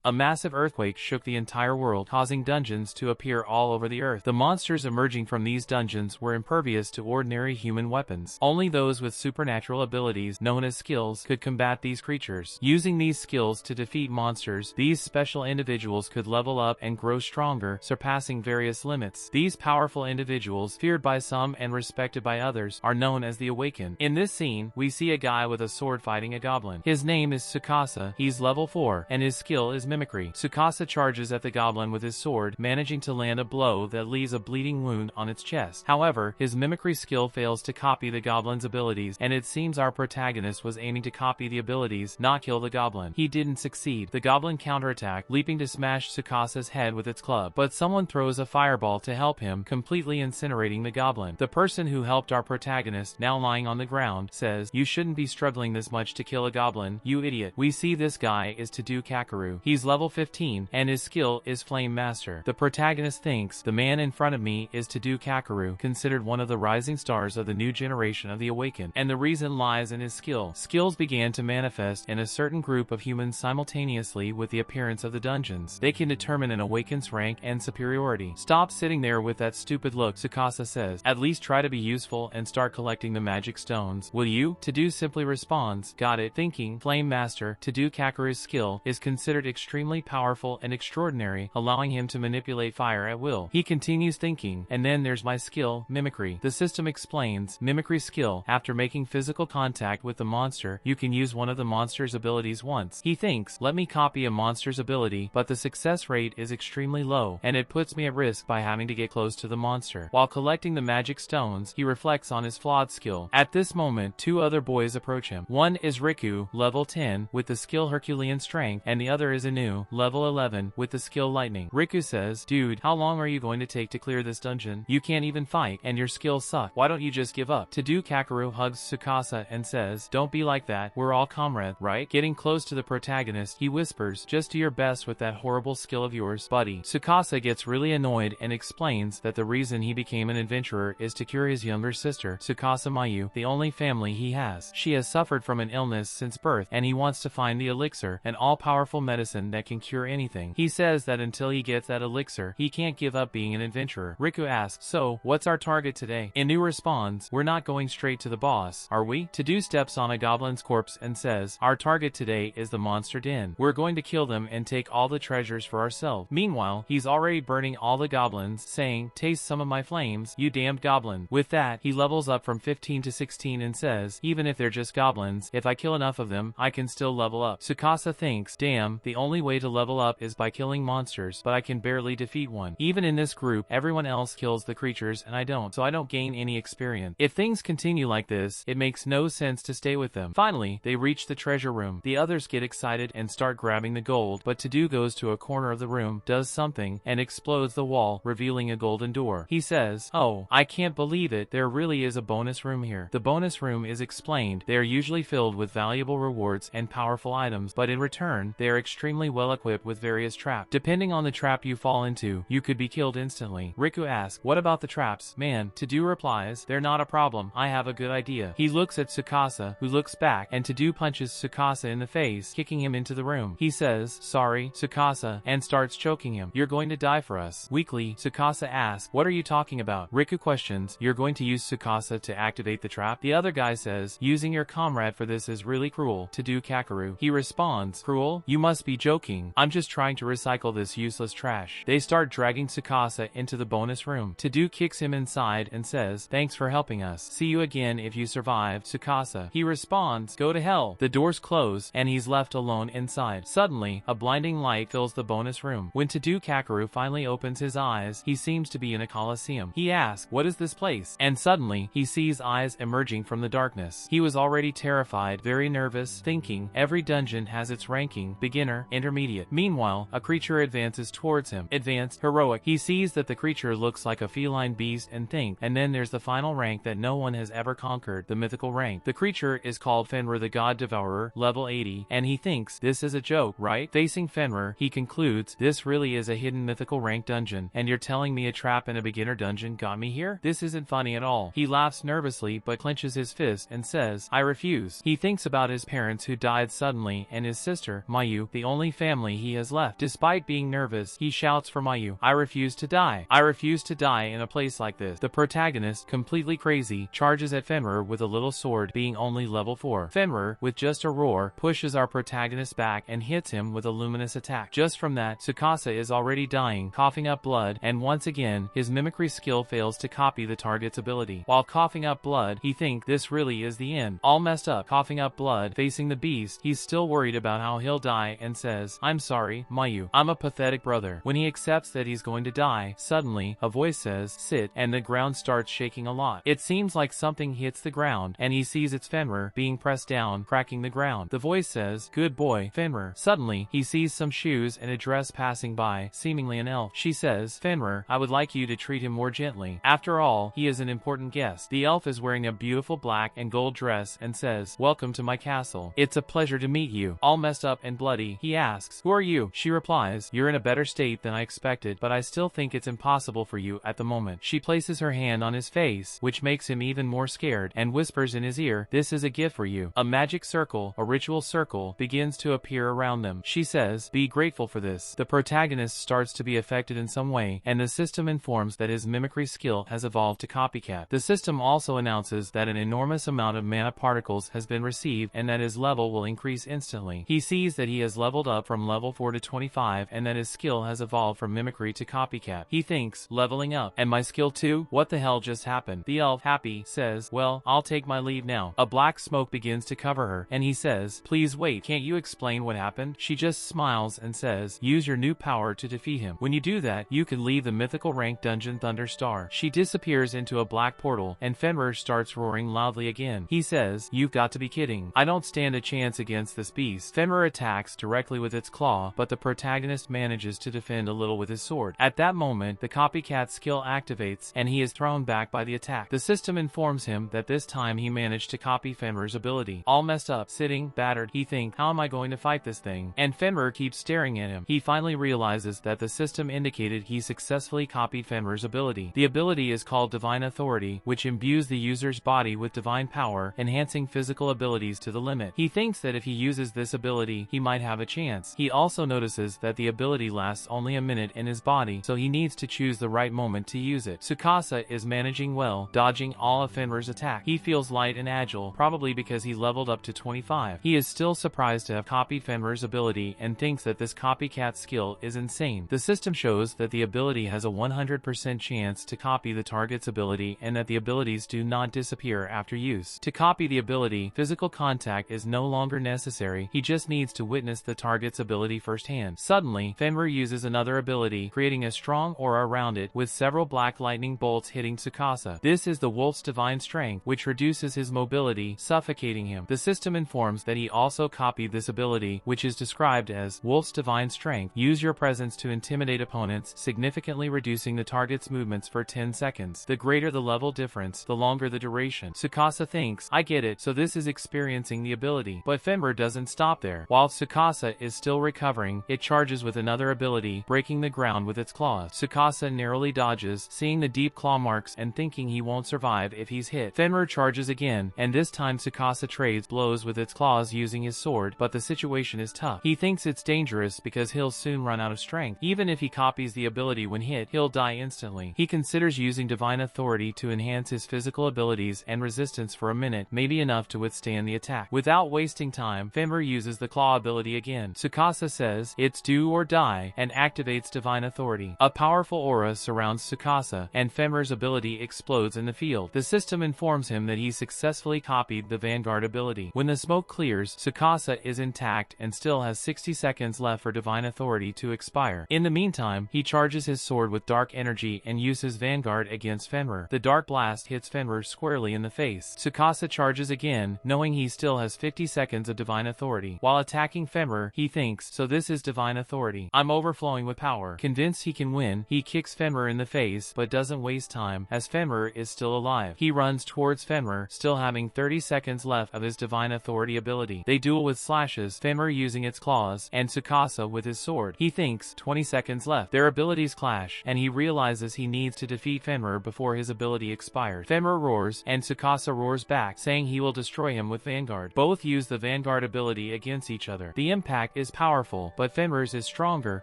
A massive earthquake shook the entire world, causing dungeons to appear all over the earth. The monsters emerging from these dungeons were impervious to ordinary human weapons. Only those with supernatural abilities, known as skills, could combat these creatures. Using these skills to defeat monsters, these special individuals could level up and grow stronger, surpassing various limits. These powerful individuals, feared by some and respected by others, are known as the Awakened. In this scene, we see a guy with a sword fighting a goblin. His name is Tsukasa, he's level 4, and his skill is mimicry. Tsukasa charges at the goblin with his sword, managing to land a blow that leaves a bleeding wound on its chest. However, his mimicry skill fails to copy the goblin's abilities, and it seems our protagonist was aiming to copy the abilities, not kill the goblin. He didn't succeed. The goblin counterattacked, leaping to smash Tsukasa's head with its club, but someone throws a fireball to help him, completely incinerating the goblin. The person who helped our protagonist, now lying on the ground, says, "You shouldn't be struggling this much to kill a goblin, you idiot." We see this guy is Tadu Kakeru. He's level 15, and his skill is Flame Master. The protagonist thinks, the man in front of me is Tadu Kakeru, considered one of the rising stars of the new generation of the Awakened, and the reason lies in his skill. Skills began to manifest in a certain group of humans simultaneously with the appearance of the dungeons. They can determine an Awakened's rank and superiority. "Stop sitting there with that stupid look," Tsukasa says. "At least try to be useful and start collecting the magic stones, will you?" Tadu simply responds, "Got it." Thinking, Flame Master, Tadu Kakeru's skill, is considered extremely powerful and extraordinary, allowing him to manipulate fire at will. He continues thinking, "And then there's my skill, Mimicry." The system explains, Mimicry skill, after making physical contact with the monster, you can use one of the monster's abilities once. He thinks, let me copy a monster's ability, but the success rate is extremely low, and it puts me at risk by having to get close to the monster. While collecting the magic stones, he reflects on his flawed skill. At this moment, two other boys approach him. One is Riku, level 10, with the skill Herculean Strength, and the other is Inu, level 11, with the skill Lightning. Riku says, "Dude, how long are you going to take to clear this dungeon? You can't even fight, and your skills suck. Why don't you just give up?" Tadu Kakeru hugs Tsukasa and says, "Don't be like that, we're all comrades, right?" Getting close to the protagonist, he whispers, "Just do your best with that horrible skill of yours, buddy." Tsukasa gets really annoyed and explains that the reason he became an adventurer is to cure his younger sister, Tsukasa Mayu, the only family he has. She has suffered from an illness since birth, and he wants to find the elixir, an all-powerful medicine that can cure anything. He says that until he gets that elixir, he can't give up being an adventurer. Riku asks, "So, what's our target today?" Inu responds, "We're not going straight to the boss, are we?" Tadu steps on a goblin's corpse and says, "Our target today is the monster den. We're going to kill them and take all the treasures for ourselves." Meanwhile, he's already burning all the goblins, saying, "Taste some of my flames, you damned goblin." With that, he levels up from 15 to 16 and says, "Even if they're just goblins, if I kill enough of them, I can still level up." Tsukasa thinks, "Damn, the only way to level up is by killing monsters, but I can barely defeat one. Even in this group, everyone else kills the creatures and I don't, so I don't gain any experience. If things continue like this, it makes no sense to stay with them." Finally, they reach the treasure room. The others get excited and start grabbing the gold, but Tadu goes to a corner of the room, does something, and explodes the wall, revealing a golden door. He says, "Oh, I can't believe it, there really is a bonus room here." The bonus room is explained. They are usually filled with valuable rewards and powerful items, but in return, they are extremely well equipped with various traps. Depending on the trap you fall into, you could be killed instantly. Riku asks, "What about the traps?" "Man," Tadu replies, "they're not a problem, I have a good idea." He looks at Tsukasa, who looks back, and Tadu punches Tsukasa in the face, kicking him into the room. He says, "Sorry, Tsukasa," and starts choking him. "You're going to die for us." Weakly, Tsukasa asks, "What are you talking about?" Riku questions, "You're going to use Tsukasa to activate the trap?" The other guy says, "Using your comrade for this is really cruel." Tadu Kakeru. He responds, "Cruel? You must be joking. I'm just trying to recycle this useless trash." They start dragging Tsukasa into the bonus room. Tadu kicks him inside and says, "Thanks for helping us. See you again if you survive, Tsukasa." He responds, "Go to hell." The doors close, and he's left alone inside. Suddenly, a blinding light fills the bonus room. When Tadu Kakeru finally opens his eyes, he seems to be in a coliseum. He asks, "What is this place?" And suddenly, he sees eyes emerging from the darkness. He was already terrified, very nervous, thinking, every dungeon has its ranking, beginner, intermediate. Meanwhile, a creature advances towards him. Advanced, heroic. He sees that the creature looks like a feline beast and thinks, and then there's the final rank that no one has ever conquered, the mythical rank. The creature is called Fenrir the God Devourer, level 80, and he thinks, this is a joke, right? Facing Fenrir, he concludes, this really is a hidden mythical rank dungeon, and you're telling me a trap in a beginner dungeon got me here? This isn't funny at all. He laughs nervously but clenches his fist and says, I refuse. He thinks about his parents who died suddenly and his sister, Mayu, the only family he has left. Despite being nervous, he shouts for Mayu. I refuse to die. I refuse to die in a place like this. The protagonist, completely crazy, charges at Fenrir with a little sword, being only level 4. Fenrir, with just a roar, pushes our protagonist back and hits him with a luminous attack. Just from that, Tsukasa is already dying, coughing up blood, and once again, his mimicry skill fails to copy the target's ability. While coughing up blood, he thinks this really is the end. All messed up, coughing up blood, facing the beast, he's still worried about how he'll die and says, I'm sorry, Mayu. I'm a pathetic brother. When he accepts that he's going to die, suddenly, a voice says, sit, and the ground starts shaking a lot. It seems like something hits the ground, and he sees it's Fenrir being pressed down, cracking the ground. The voice says, good boy, Fenrir. Suddenly, he sees some shoes and a dress passing by, seemingly an elf. She says, Fenrir, I would like you to treat him more gently. After all, he is an important guest. The elf is wearing a beautiful black and gold dress and says, welcome to my castle. It's a pleasure to meet you. All messed up and bloody, he asks, who are you? She replies, you're in a better state than I expected, but I still think it's impossible for you at the moment. She places her hand on his face, which makes him even more scared, and whispers in his ear, this is a gift for you. A magic circle, a ritual circle, begins to appear around them. She says, be grateful for this. The protagonist starts to be affected in some way, and the system informs that his mimicry skill has evolved to copycat. The system also announces that an enormous amount of mana particles has been received and that his level will increase instantly. He sees that he has leveled up from level 4 to 25 and that his skill has evolved from mimicry to copycat. He thinks, leveling up, and my skill too? What the hell just happened? The elf, happy, says, well, I'll take my leave now. A black smoke begins to cover her, and he says, please wait, can't you explain what happened? She just smiles and says, use your new power to defeat him. When you do that, you can leave the mythical rank dungeon Thunderstar. She disappears into a black portal, and Fenrir starts roaring loudly again. He says, you've got to be kidding. I don't stand a chance against this beast. Fenrir attacks directly with its claw, but the protagonist manages to defend a little with his sword. At that moment, the copycat skill activates, and he is thrown back by the attack. The system informs him that this time he managed to copy Fenrir's ability. All messed up, sitting, battered, he thinks, how am I going to fight this thing? And Fenrir keeps staring at him. He finally realizes that the system indicated he successfully copied Fenrir's ability. The ability is called Divine Authority, which imbues the user's body with divine power, enhancing physical abilities to the limit. He thinks that if he uses this ability, he might have a chance. He also notices that the ability lasts only a minute in his body, so he needs to choose the right moment to use it. Tsukasa is managing well, dodging all of Fenrir's attack. He feels light and agile, probably because he leveled up to 25. He is still surprised to have copied Fenrir's ability and thinks that this copycat skill is insane. The system shows that the ability has a 100% chance to copy the target's ability and that the abilities do not disappear after use. To copy the ability, physical contact is no longer necessary. He just needs to witness the target's ability firsthand. Suddenly, Fenrir uses another ability, creating a strong aura around it with several black lightning bolts hitting Tsukasa. This is the wolf's divine strength, which reduces his mobility, suffocating him. The system informs that he also copied this ability, which is described as wolf's divine strength. Use your presence to intimidate opponents, significantly reducing the target's movements for 10 seconds. The greater the level difference, the longer the duration. Tsukasa thinks, I get it, so this is experiencing the ability. But Fenrir doesn't stop there. While Tsukasa is still recovering, it charges with another ability, breaking the ground with its claws. Tsukasa narrowly dodges, seeing the deep claw marks and thinking he won't survive if he's hit. Fenrir charges again, and this time Tsukasa trades blows with its claws using his sword, but the situation is tough. He thinks it's dangerous because he'll soon run out of strength. Even if he copies the ability when hit, he'll die instantly. He considers using Divine Authority to enhance his physical abilities and resistance for a minute, maybe enough to withstand the attack. Without wasting time, Fenrir uses the claw ability again. Tsukasa says, it's do or die, and activates Divine Authority. A powerful aura surrounds Tsukasa, and Fenrir's ability explodes in the field. The system informs him that he successfully copied the Vanguard ability. When the smoke clears, Tsukasa is intact and still has 60 seconds left for Divine Authority to expire. In the meantime, he charges his sword with dark energy and uses Vanguard against Fenrir. The dark blast hits Fenrir squarely in the face. Tsukasa charges again, knowing he still has 50 seconds of Divine Authority. While attacking Fenrir, he thinks, so this is Divine Authority. I'm overflowing with power. Convinced he can win, he kicks Fenrir in the face, but doesn't waste time, as Fenrir is still alive. He runs towards Fenrir, still having 30 seconds left of his Divine Authority ability. They duel with slashes, Fenrir using its claws, and Tsukasa with his sword. He thinks, 20 seconds left. Their abilities clash, and he realizes he needs to defeat Fenrir before his ability expires. Fenrir roars, and Tsukasa roars back, saying he will destroy him with Vanguard. Both use the Vanguard ability against each other. The impact is is powerful, but Fenrir's is stronger,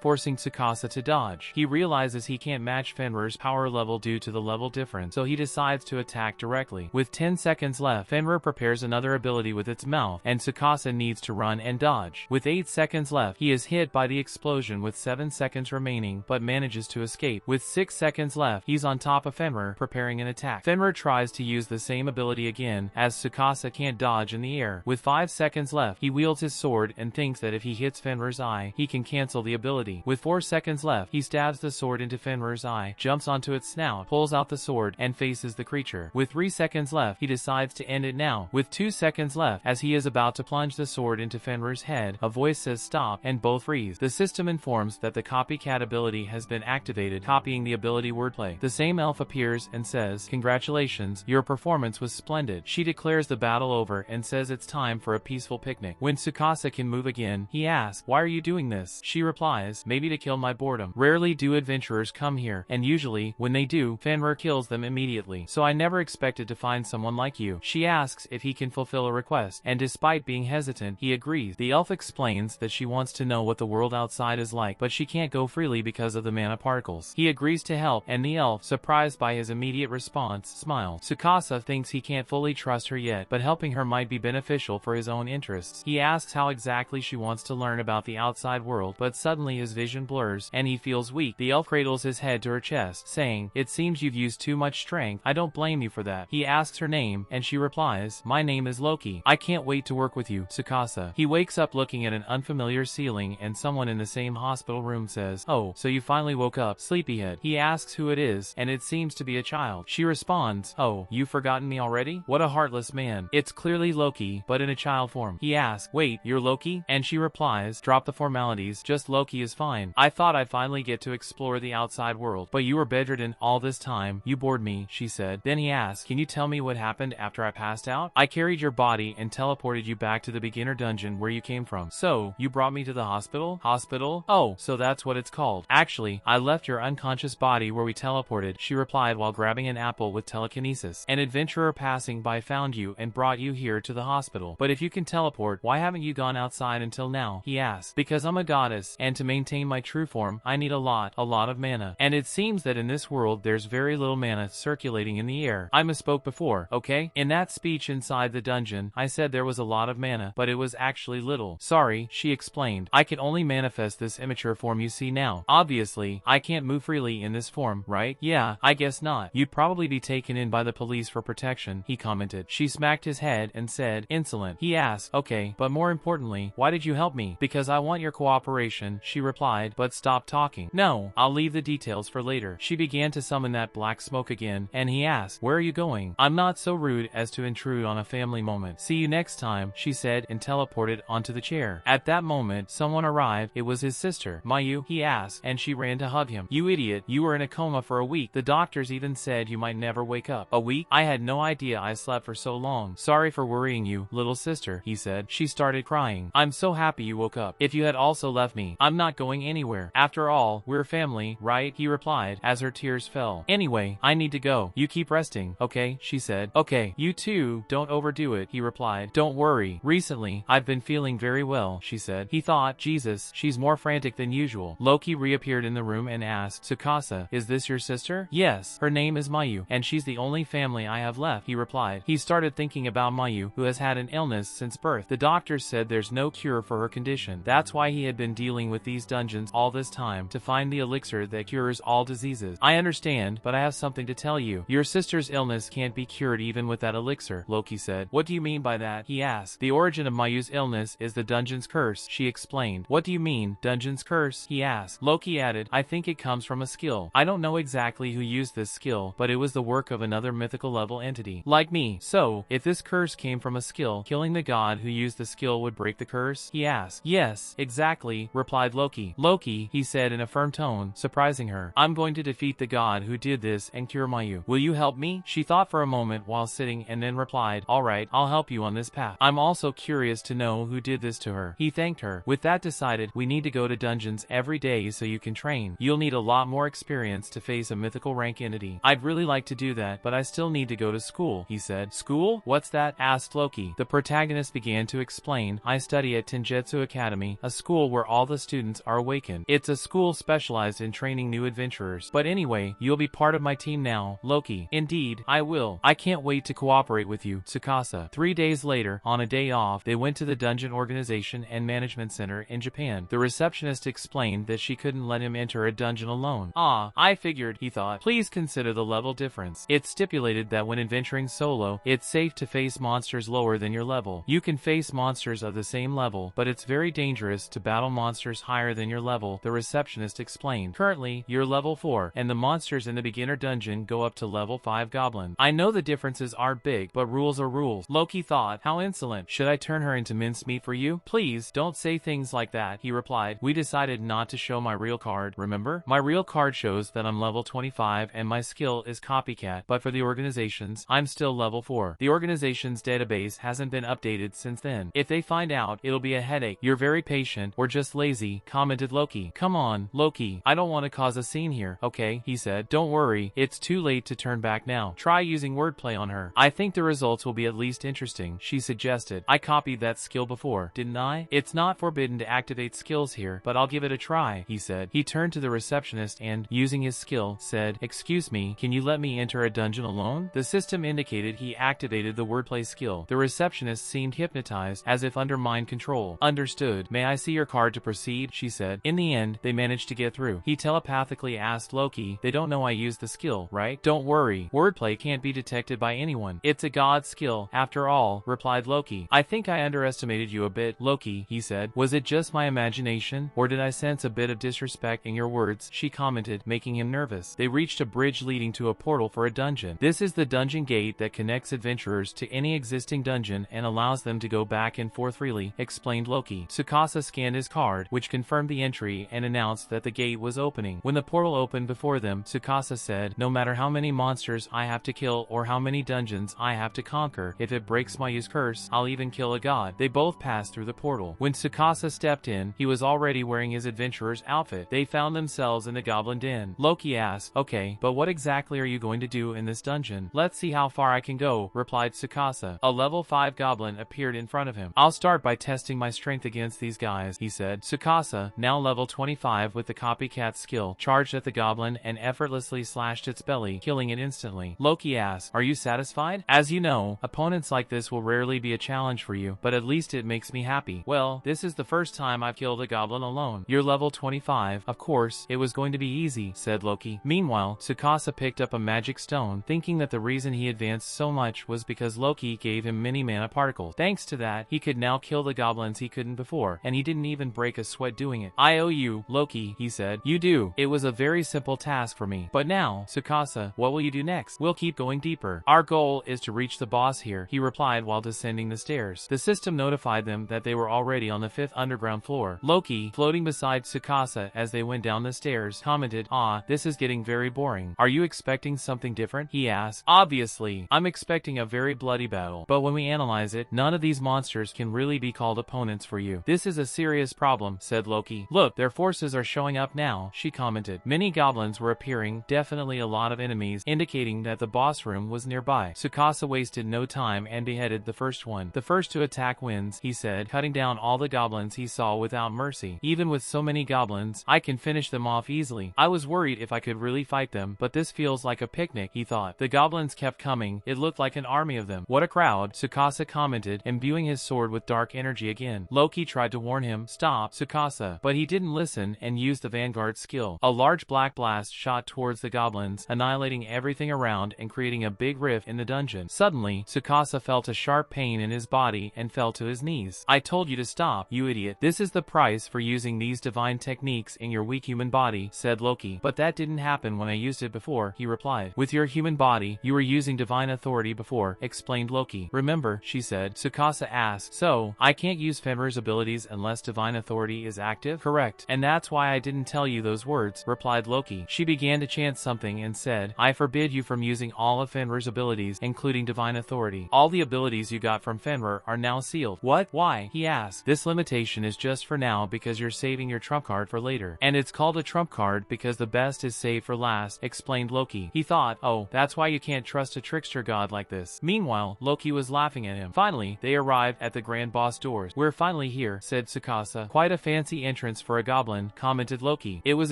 forcing Tsukasa to dodge. He realizes he can't match Fenrir's power level due to the level difference, so he decides to attack directly. With 10 seconds left, Fenrir prepares another ability with its mouth, and Tsukasa needs to run and dodge. With 8 seconds left, he is hit by the explosion with 7 seconds remaining, but manages to escape. With 6 seconds left, he's on top of Fenrir, preparing an attack. Fenrir tries to use the same ability again, as Tsukasa can't dodge in the air. With 5 seconds left, he wields his sword and thinks that if he hits Fenrir's eye, he can cancel the ability. With 4 seconds left, he stabs the sword into Fenrir's eye, jumps onto its snout, pulls out the sword, and faces the creature. With 3 seconds left, he decides to end it now. With 2 seconds left, as he is about to plunge the sword into Fenrir's head, a voice says stop, and both freeze. The system informs that the copycat ability has been activated, copying the ability wordplay. The same elf appears and says, "Congratulations, your performance was splendid." She declares the battle over and says it's time for a peaceful picnic. When Tsukasa can move again, he asks, "Why are you doing this?" She replies, "Maybe to kill my boredom. Rarely do adventurers come here, and usually, when they do, Fenrir kills them immediately. So I never expected to find someone like you." She asks if he can fulfill a request, and despite being hesitant, he agrees. The elf explains that she wants to know what the world outside is like, but she can't go freely because of the mana particles. He agrees to help, and the elf, surprised by his immediate response, smiles. Tsukasa thinks he can't fully trust her yet, but helping her might be beneficial for his own interests. He asks how exactly she wants to learn about the outside world, but suddenly his vision blurs, and he feels weak. The elf cradles his head to her chest, saying, "It seems you've used too much strength. I don't blame you for that." He asks her name, and she replies, "My name is Loki. I can't wait to work with you, Tsukasa." He wakes up looking at an unfamiliar ceiling, and someone in the same hospital room says, "Oh, so you finally woke up, sleepyhead." He asks who it is, and it seems to be a child. She responds, "Oh, you've forgotten me already? What a heartless man." It's clearly Loki, but in a child form. He asks, "Wait, you're Loki?" And she replies, "Drop the formalities, just Loki is fine. I thought I'd finally get to explore the outside world, but you were bedridden all this time. You bored me," she said. Then he asks, "Can you tell me what happened after I passed out?" "I carried your body and teleported you back to the beginner dungeon where you came from." "So, you brought me to the hospital?" "Hospital? Oh, so that's what it's called." "Actually, I left your unconscious body where we teleported," she replied while grabbing an apple with telekinesis. "An adventurer passing by found you and brought you here to the hospital. But if you can teleport, why haven't you gone outside until now?" he asked. "Because I'm a goddess, and to maintain my true form, I need a lot of mana. And it seems that in this world there's very little mana circulating in the air. I misspoke before, okay? In that speech inside the dungeon, I said there was a lot of mana, but it was actually little. Sorry," she explained. "I can only manifest this immature form you see now. Obviously, I can't move freely in this form, right?" "Yeah, I guess not. You'd probably be taken in by the police for protection," he commented. She smacked his head and said, "Insolent." He asked, "Okay, but more importantly, why did you help me?" "Because I want your cooperation," she replied, but stopped talking. "No, I'll leave the details for later." She began to summon that black smoke again, and he asked, "Where are you going?" "I'm not so rude as to intrude on a family moment. See you next time," she said, and teleported onto the chair. At that moment, someone arrived. It was his sister. "Mayu?" he asked, and she ran to hug him. "You idiot, you were in a coma for a week. The doctors even said you might never wake up." "A week? I had no idea I slept for so long." "Sorry for worrying you, little sister," he said. She started crying. "I'm so happy you woke up. If you had also left me, I'm not going anywhere. After all, we're family, right?" he replied, as her tears fell. "Anyway, I need to go. You keep resting, okay?" she said. "Okay, you too, don't overdo it," he replied. "Don't worry. Recently, I've been feeling very well," she said. He thought, Jesus, she's more frantic than usual. Loki reappeared in the room and asked, "Tsukasa, is this your sister?" "Yes, her name is Mayu, and she's the only family I have left," he replied. He started thinking about Mayu, who has had an illness since birth. The doctors said there's no cure for her condition. That's why he had been dealing with these dungeons all this time, to find the elixir that cures all diseases. "I understand, but I have something to tell you. Your sister's illness can't be cured even with that elixir," Loki said. "What do you mean by that?" he asked. "The origin of Mayu's illness is the dungeon's curse," she explained. "What do you mean, dungeon's curse?" he asked. Loki added, "I think it comes from a skill. I don't know exactly who used this skill, but it was the work of another mythical level entity, like me. So, if this curse came from a skill, killing the god who used the skill would break the curse?" he asked. "Yes, exactly," replied Loki. "Loki," he said in a firm tone, surprising her, "I'm going to defeat the god who did this and cure Mayu. Will you help me?" She thought for a moment while sitting and then replied, "All right, I'll help you on this path. I'm also curious to know who did this to her." He thanked her. With that decided, "We need to go to dungeons every day so you can train. You'll need a lot more experience to face a mythical rank entity." "I'd really like to do that, but I still need to go to school," he said. "School? What's that?" asked Loki. The protagonist began to explain, "I study at Tenjutsu Academy, a school where all the students are awakened. It's a school specialized in training new adventurers. But anyway, you'll be part of my team now, Loki. Indeed, I will. I can't wait to cooperate with you, Tsukasa. 3 days later, on a day off, they went to the Dungeon Organization and Management Center in Japan. The receptionist explained that she couldn't let him enter a dungeon alone. Ah, I figured, he thought. Please consider the level difference. It's stipulated that when adventuring solo, it's safe to face monsters lower than your level. You can face monsters of the same level, but it's very dangerous to battle monsters higher than your level, the receptionist explained. Currently, you're level 4, and the monsters in the beginner dungeon go up to level 5 goblin. I know the differences aren't big, but rules are rules. Loki thought, how insolent. Should I turn her into mincemeat for you? Please, don't say things like that, he replied. We decided not to show my real card, remember? My real card shows that I'm level 25 and my skill is copycat, but for the organizations, I'm still level 4. The organization's database hasn't been updated since then. If they find out, it'll be a headache. You're very patient, or just lazy, commented Loki. Come on, Loki, I don't want to cause a scene here, okay, he said. Don't worry, it's too late to turn back now. Try using wordplay on her. I think the results will be at least interesting, she suggested. I copied that skill before, didn't I? It's not forbidden to activate skills here, but I'll give it a try, he said. He turned to the receptionist and, using his skill, said, excuse me, can you let me enter a dungeon alone? The system indicated he activated the wordplay skill. The receptionist seemed hypnotized, as if under mind control. Understood. May I see your card to proceed? She said. In the end, they managed to get through. He telepathically asked Loki, they don't know I used the skill, right? Don't worry. Wordplay can't be detected by anyone. It's a god skill, after all, replied Loki. I think I underestimated you a bit, Loki, he said. Was it just my imagination, or did I sense a bit of disrespect in your words? She commented, making him nervous. They reached a bridge leading to a portal for a dungeon. This is the dungeon gate that connects adventurers to any existing dungeon and allows them to go back and forth freely, explained Loki. Tsukasa scanned his card, which confirmed the entry and announced that the gate was opening. When the portal opened before them, Tsukasa said, no matter how many monsters I have to kill or how many dungeons I have to conquer, if it breaks my use curse, I'll even kill a god. They both passed through the portal. When Tsukasa stepped in, he was already wearing his adventurer's outfit. They found themselves in the goblin den. Loki asked, okay, but what exactly are you going to do in this dungeon? Let's see how far I can go, replied Tsukasa. A level 5 goblin appeared in front of him. I'll start by testing my strength against these guys, he said. Tsukasa, now level 25 with the copycat skill, charged at the goblin and effortlessly slashed its belly, killing it instantly. Loki asked, are you satisfied? As you know, opponents like this will rarely be a challenge for you, but at least it makes me happy. Well, this is the first time I've killed a goblin alone. You're level 25. Of course, it was going to be easy, said Loki. Meanwhile, Tsukasa picked up a magic stone, thinking that the reason he advanced so much was because Loki gave him many mana particles. Thanks to that, he could now kill the goblins he couldn't before, and he didn't even break a sweat doing it. I owe you, Loki, he said. You do. It was a very simple task for me. But now, Tsukasa, what will you do next? We'll keep going deeper. Our goal is to reach the boss here, he replied while descending the stairs. The system notified them that they were already on the 5th underground floor. Loki, floating beside Tsukasa as they went down the stairs, commented, ah, this is getting very boring. Are you expecting something different? He asked. Obviously, I'm expecting a very bloody battle, but when we analyze it, none of these monsters can really be called opponents for you. This is a serious problem, said Loki. Look, their forces are showing up now, she commented. Many goblins were appearing, definitely a lot of enemies, indicating that the boss room was nearby. Tsukasa wasted no time and beheaded the first one. The first to attack wins, he said, cutting down all the goblins he saw without mercy. Even with so many goblins, I can finish them off easily. I was worried if I could really fight them, but this feels like a picnic, he thought. The goblins kept coming. It looked like an army of them. What a crowd, Tsukasa commented, imbuing his sword with dark energy again. Loki tried to warn him, stop, Tsukasa, but he didn't listen and used the Vanguard skill. A large black blast shot towards the goblins, annihilating everything around and creating a big rift in the dungeon. Suddenly, Tsukasa felt a sharp pain in his body and fell to his knees. I told you to stop, you idiot. This is the price for using these divine techniques in your weak human body, said Loki. But that didn't happen when I used it before, he replied. With your human body, you were using divine authority before, explained Loki. Remember, she said. Tsukasa asked, so, I can't use Fenrir's abilities unless divine authority is active? Correct. And that's why I didn't tell you those words, replied Loki. She began to chant something and said, I forbid you from using all of Fenrir's abilities, including divine authority. All the abilities you got from Fenrir are now sealed. What? Why? He asked. This limitation is just for now because you're saving your trump card for later. And it's called a trump card because the best is saved for last, explained Loki. He thought, oh, that's why you can't trust a trickster god like this. Meanwhile, Loki was laughing at him. Finally, they arrived at the grand boss doors. We're finally here, said Tsukasa. Quite a fancy entrance for a goblin, commented Loki. It was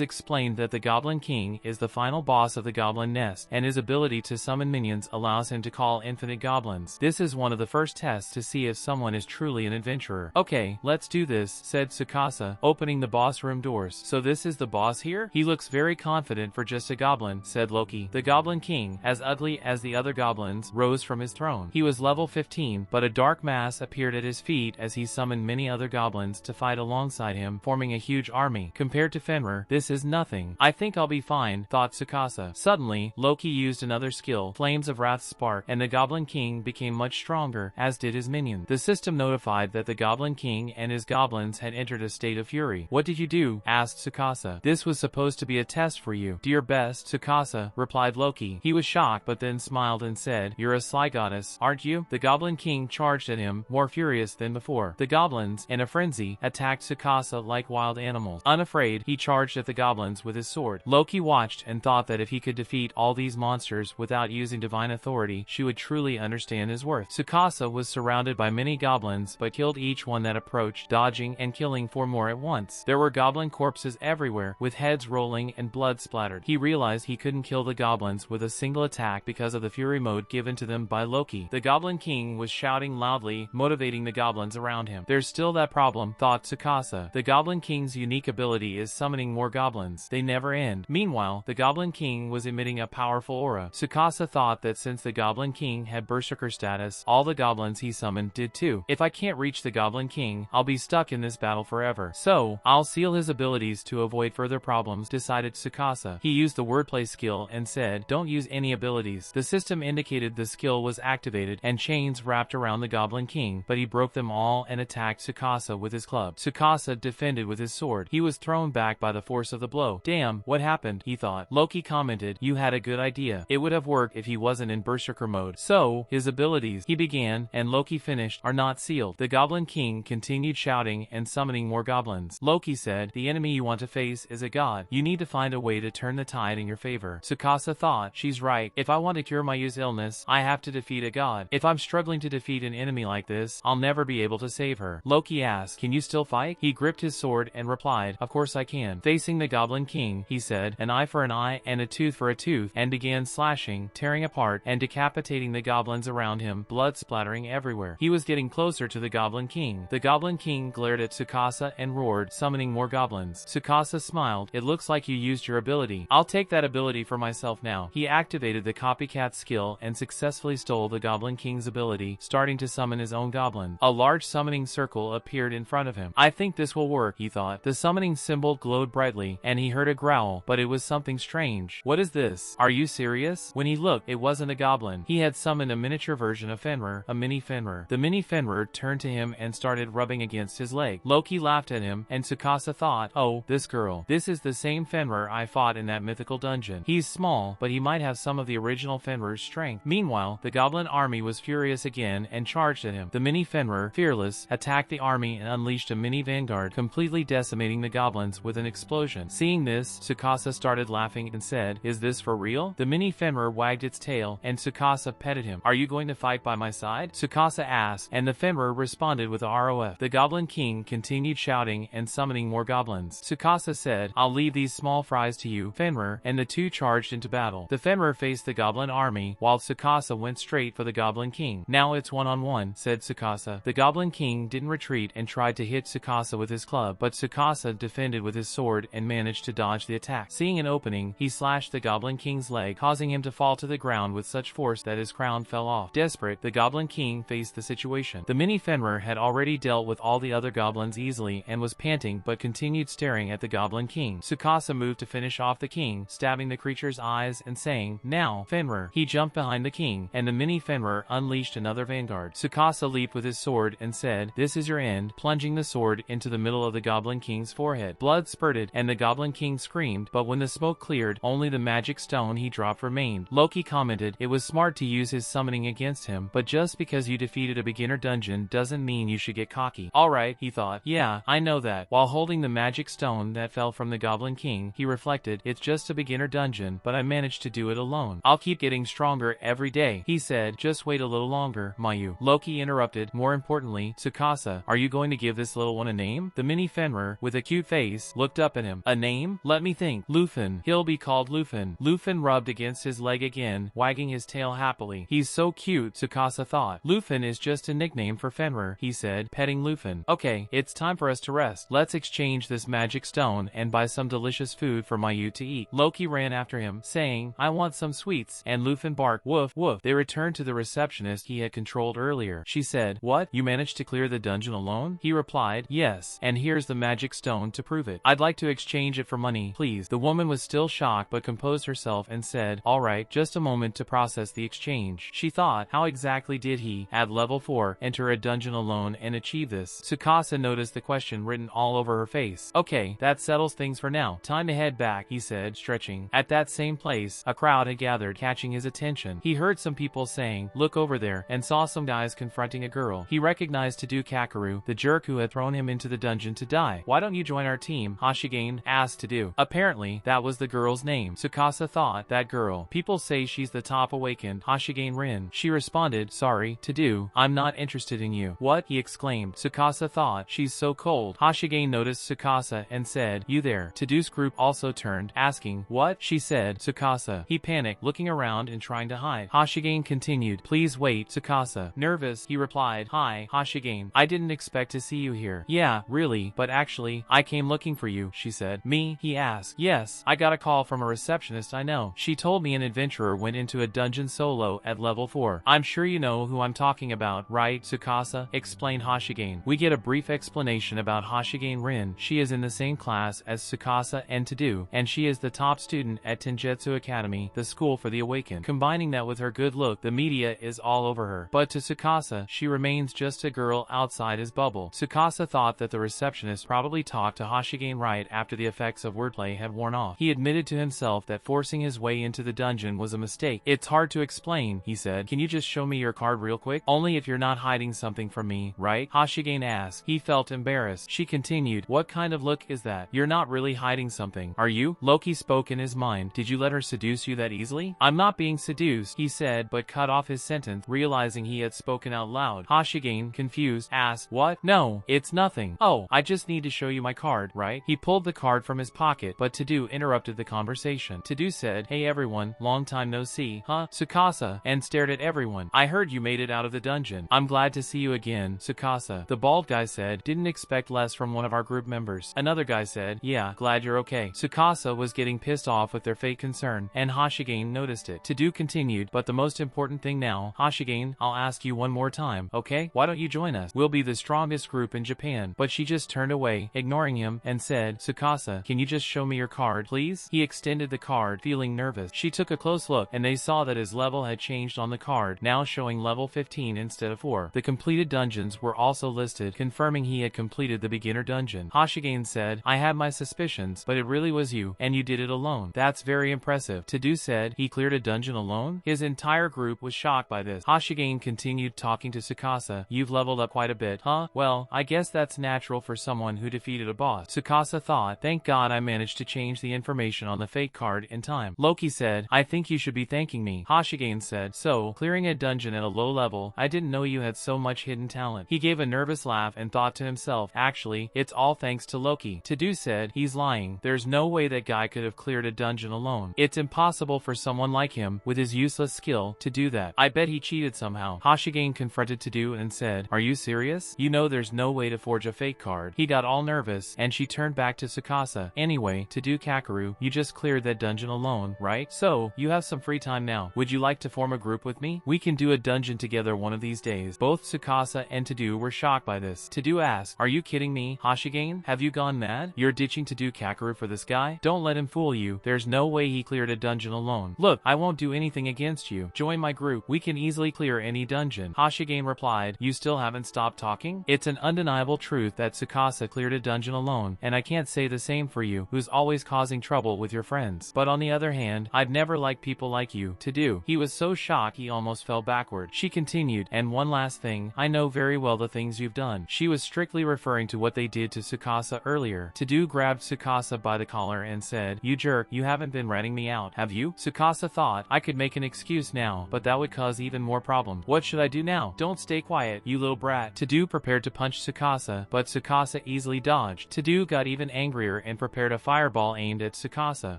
explained that the Goblin King is the final boss of the goblin nest, and his ability to summon minions allows him to call infinite goblins. This is one of the first tests to see if someone is truly an adventurer. Okay, let's do this, said Tsukasa, opening the boss room doors. So this is the boss here? He looks very confident for just a goblin, said Loki. The Goblin King, as ugly as the other goblins, rose from his throne. He was level 15, but a dark mass appeared at his feet as he summoned many other goblins to fight alongside him, forming a huge army. Compared to Fenrir, this is nothing. I think I'll be fine, thought Tsukasa. Suddenly, Loki used another skill, Flames of Wrath sparked, and the Goblin King became much stronger, as did his minion. The system notified that the Goblin King and his goblins had entered a state of fury. What did you do? Asked Tsukasa. This was supposed to be a test for you. Do your best, Tsukasa, replied Loki. He was shocked but then smiled and said, You're a sly goddess, aren't you? The Goblin King charged at him, more furious than before. The goblins, in a frenzy, attacked Tsukasa like wild animals. Unafraid, he charged at the goblins with his sword. Loki watched and thought that if he could defeat all these monsters without using divine authority, she would truly understand his worth. Tsukasa was surrounded by many goblins but killed each one that approached, dodging and killing 4 more at once. There were goblin corpses everywhere, with heads rolling and blood splattered. He realized he couldn't kill the goblins with a single attack because of the fury mode given to them by Loki. The Goblin King was shouting loudly, motivating the goblins around him. There's still that problem, thought Tsukasa. The Goblin King's unique ability is summoning more goblins. They never end. Meanwhile, the Goblin King was emitting a powerful aura. Tsukasa thought that since the Goblin King had berserker status, all the goblins he summoned did too. If I can't reach the Goblin King, I'll be stuck in this battle forever. So, I'll seal his abilities to avoid further problems, decided Tsukasa. He used the wordplay skill and said, Don't use any abilities. The system indicated the skill was activated and chains wrapped around the Goblin King, but he broke them all and attacked Tsukasa with his club. Tsukasa defended with his sword. He was thrown back by the force of the blow. Damn, what happened? He thought. Loki commented, You had a good idea. It would have worked if he wasn't in berserker mode. So, his abilities, he began, and Loki finished, are not sealed. The Goblin King continued shouting and summoning more goblins. Loki said, The enemy you want to face is a god. You need to find a way to turn the tide in your favor. Tsukasa thought, She's right. If I want to cure my illness, I have to defeat a god. If I'm struggling to defeat an enemy like this, I'll never be able to save her. Loki asked, Can you still fight? He gripped his sword and replied, Of course I can. Facing the Goblin King, he said, An eye for an eye and a tooth for a tooth, and began slashing, tearing apart, and decapitating the goblins around him, blood splattering everywhere. He was getting closer to the Goblin King. The Goblin King glared at Tsukasa and roared, summoning more goblins. Tsukasa smiled. It looks like you used your ability. I'll take that ability for myself now. He activated the copycat skill and successfully stole the Goblin King's ability, starting to summon his own goblin. A large summoning circle appeared in front of him. I think this will work, he thought. The summoning symbol glowed brightly, and he heard a growl, but it was something strange. What is this? Are you serious? When he looked, it wasn't a goblin. He had summoned a miniature version of Fenrir, a mini Fenrir. The mini Fenrir turned to him and started rubbing against his leg. Loki laughed at him, and Tsukasa thought, Oh, this girl. This is the same Fenrir I fought in that mythical dungeon. He's small, but he might have some of the original Fenrir's strength. Meanwhile, the goblin army was furious again and charged at him. The mini Fenrir, fearless, attacked the army and unleashed a mini vanguard, completely decimating the goblins with an explosion. Seeing this, Tsukasa started laughing and said, Is this for real? The mini Fenrir wagged its tail, and Tsukasa petted him. Are you going to fight by my side? Tsukasa asked, and the Fenrir responded with a ROF. The Goblin King continued shouting and summoning more goblins. Tsukasa said, I'll leave these small fries to you, Fenrir, and the two charged into battle. The Fenrir faced the goblin army, while Tsukasa went straight for the Goblin King. Now it's one-on-one, said Tsukasa. The Goblin King didn't retreat and tried to hit Tsukasa with his club, but Tsukasa defended with his sword and managed to dodge the attack. Seeing an opening, he slashed the Goblin King's leg, causing him to fall to the ground with such force that his crown fell off. Desperate, the Goblin King faced the situation. The mini Fenrir had already dealt with all the other goblins easily and was panting but continued staring at the Goblin King. Tsukasa moved to finish off the king, stabbing the creature's eyes and saying, Now, Fenrir. He jumped behind the king, and the mini Fenrir unleashed another vanguard. Tsukasa leaped with his sword and said, This is your end, plunging the sword into the middle of the Goblin King's forehead. Blood spurted, and the Goblin King screamed, but when the smoke cleared, only the magic stone he dropped remained. Loki commented, It was smart to use his summoning against him, but just because you defeated a beginner dungeon doesn't mean you should get cocky. Alright, he thought. Yeah, I know that. While holding the magic stone that fell from the Goblin King, he reflected, It's just a beginner dungeon, but I managed to do it alone. I'll keep getting stronger every day. He said, Just wait a little longer, Mayu. Loki interrupted, More importantly, Tsukasa, Are you going to give this little one a name? The mini Fenrir, with a cute face, looked up at him. A name? Let me think. Lufin. He'll be called Lufin. Lufin rubbed against his leg again, wagging his tail happily. He's so cute, Tsukasa thought. Lufin is just a nickname for Fenrir, he said, petting Lufin. Okay, it's time for us to rest. Let's exchange this magic stone and buy some delicious food for Mayu to eat. Loki ran after him, saying, I want some sweets, and Lufin barked, woof, woof. They returned to the receptionist he had controlled earlier. She said, what? You managed to clear the dungeon alone? He replied, yes, and here's the magic stone to prove it. I'd like to exchange it for money, please. The woman was still shocked but composed herself and said, alright, just a moment to process the exchange. She thought, how exactly did he, at level 4, enter a dungeon alone and achieve this? Tsukasa noticed the question written all over her face. Okay, that settles things for now. Time to head back, he said, stretching. At that same place, a crowd had gathered, catching his attention. He heard some people saying, look over there, and saw some guys confronting a girl. He recognized Tadu Kakeru, the jerk who had thrown him into the dungeon to die. Why don't you join our team? Hashigane asked Tadu. Apparently, that was the girl's name. Tsukasa thought, that girl. People say she's the top awakened Hashigane Rin. She responded, sorry, Tadu, I'm not interested in you. What? He exclaimed. Tsukasa thought, she's so cold. Hashigane noticed Tsukasa and said, you there. Tadu's group also turned, asking, what? She said, Tsukasa. He panicked, looking around and trying to hide. Hashigane continued, please wait, Tsukasa. Nervous, he replied, hi, Hashigane. I didn't expect to see you here. Yeah, really, but actually, I came looking for you, she said. Me? He asked. Yes, I got a call from a receptionist I know. She told me an adventurer went into a dungeon solo at level 4. I'm sure you know who I'm talking about, right, Tsukasa? Explained Hashigane. We get a brief explanation about Hashigane Rin. She is in the same class as Tsukasa and Tadu, and she is the top student at Tenjutsu Academy, the school for the awakened. Combining that with her good look, the media is all over her. But to Tsukasa, she remains just a girl outside his bubble. Tsukasa thought that the receptionist probably talked to Hashigane right after the effects of wordplay had worn off. He admitted to himself that forcing his way into the dungeon was a mistake. It's hard to explain, he said. Can you just show me your card real quick? Only if you're not hiding something from me, right? Hashigane asked. He felt embarrassed. She continued, what kind of look is that? You're not really hiding something, are you? Loki spoke in his mind. Did you let her seduce you that easily? I'm not being seduced, he said, but cut off his sentence, realizing he had spoken out loud. Hashigane, confused, asked, what? No, it's nothing. Oh, I just need to show you my card, right? He pulled the card from his pocket, but Tadu interrupted the conversation. Tadu said, hey everyone, long time no see, huh? Tsukasa, and stared at everyone. I heard you made it out of the dungeon. I'm glad to see you again, Tsukasa. The bald guy said, didn't expect less from one of our group members. Another guy said, yeah, glad you're okay. Tsukasa was getting pissed off with their fake concern, and Hashigane noticed it. Tadu continued, but the most important thing now, Hashigane, I'll ask you one more time, okay? Why don't you join us? We'll be the strongest group in Japan. But she just turned away, ignoring him, and said, Tsukasa, can you just show me your card, please? He extended the card, feeling nervous. She took a close look, and they saw that his level had changed on the card, now showing level 15 instead of 4. The completed dungeons were also listed, confirming he had completed the beginner dungeon. Hashigane said, I had my suspicions, but it really was you, and you did it alone. That's very impressive. Tadu said, he cleared a dungeon alone? His entire group was shocked by this. Hashigane continued talking to Tsukasa, you've leveled up quite a bit, huh? Well, I guess that's natural for someone who defeated a boss. Tsukasa thought, thank God I managed to change the information on the fake card in time. Loki said, I think you should be thanking me. Hashigane said, so, clearing a dungeon at a low level, I didn't know you had so much hidden talent. He gave a nervous laugh and thought to himself, actually, it's all thanks to Loki. Tadu said, he's lying. There's no way that guy could have cleared a dungeon alone. It's impossible for someone like him, with his useless skill, to do that. I bet he cheated somehow. Hashigane confronted Tadu and said, are you serious? You know there's no way to forge a fake card. He got all nervous, and she turned back to Tsukasa. Anyway, Tadu Kakeru, you just cleared that dungeon alone, right? So, you have some free time now. Would you like to form a group with me? We can do a dungeon together one of these days. Both Tsukasa and Tadu were shocked by this. Tadu asked, are you kidding me, Hashigane? Have you gone mad? You're ditching Tadu Kakeru for this guy? Don't let him fool you. There's no way he cleared a dungeon alone. Look, I won't do anything against you. Join my group. We can easily clear any dungeon. Hashigane replied, you still haven't stopped talking? It's an undeniable truth that Tsukasa cleared a dungeon alone, and I can't say the same for you, who's always causing trouble with your friends. But on the other hand, I've never liked people like you, Tadu. He was so shocked he almost fell backward. She continued, and one last thing, I know very well the things you've done. She was strictly referring to what they did to Tsukasa earlier. Tadu grabbed Tsukasa by the collar and said, you jerk, you haven't been ratting me out, have you? Tsukasa thought, I could make an excuse now, but that would cause even more problems. What should I do now? Don't stay quiet, you little brat. Tadu prepared to punch Tsukasa, but Tsukasa easily dodged. Tadeu got even angrier and prepared a fireball aimed at Tsukasa.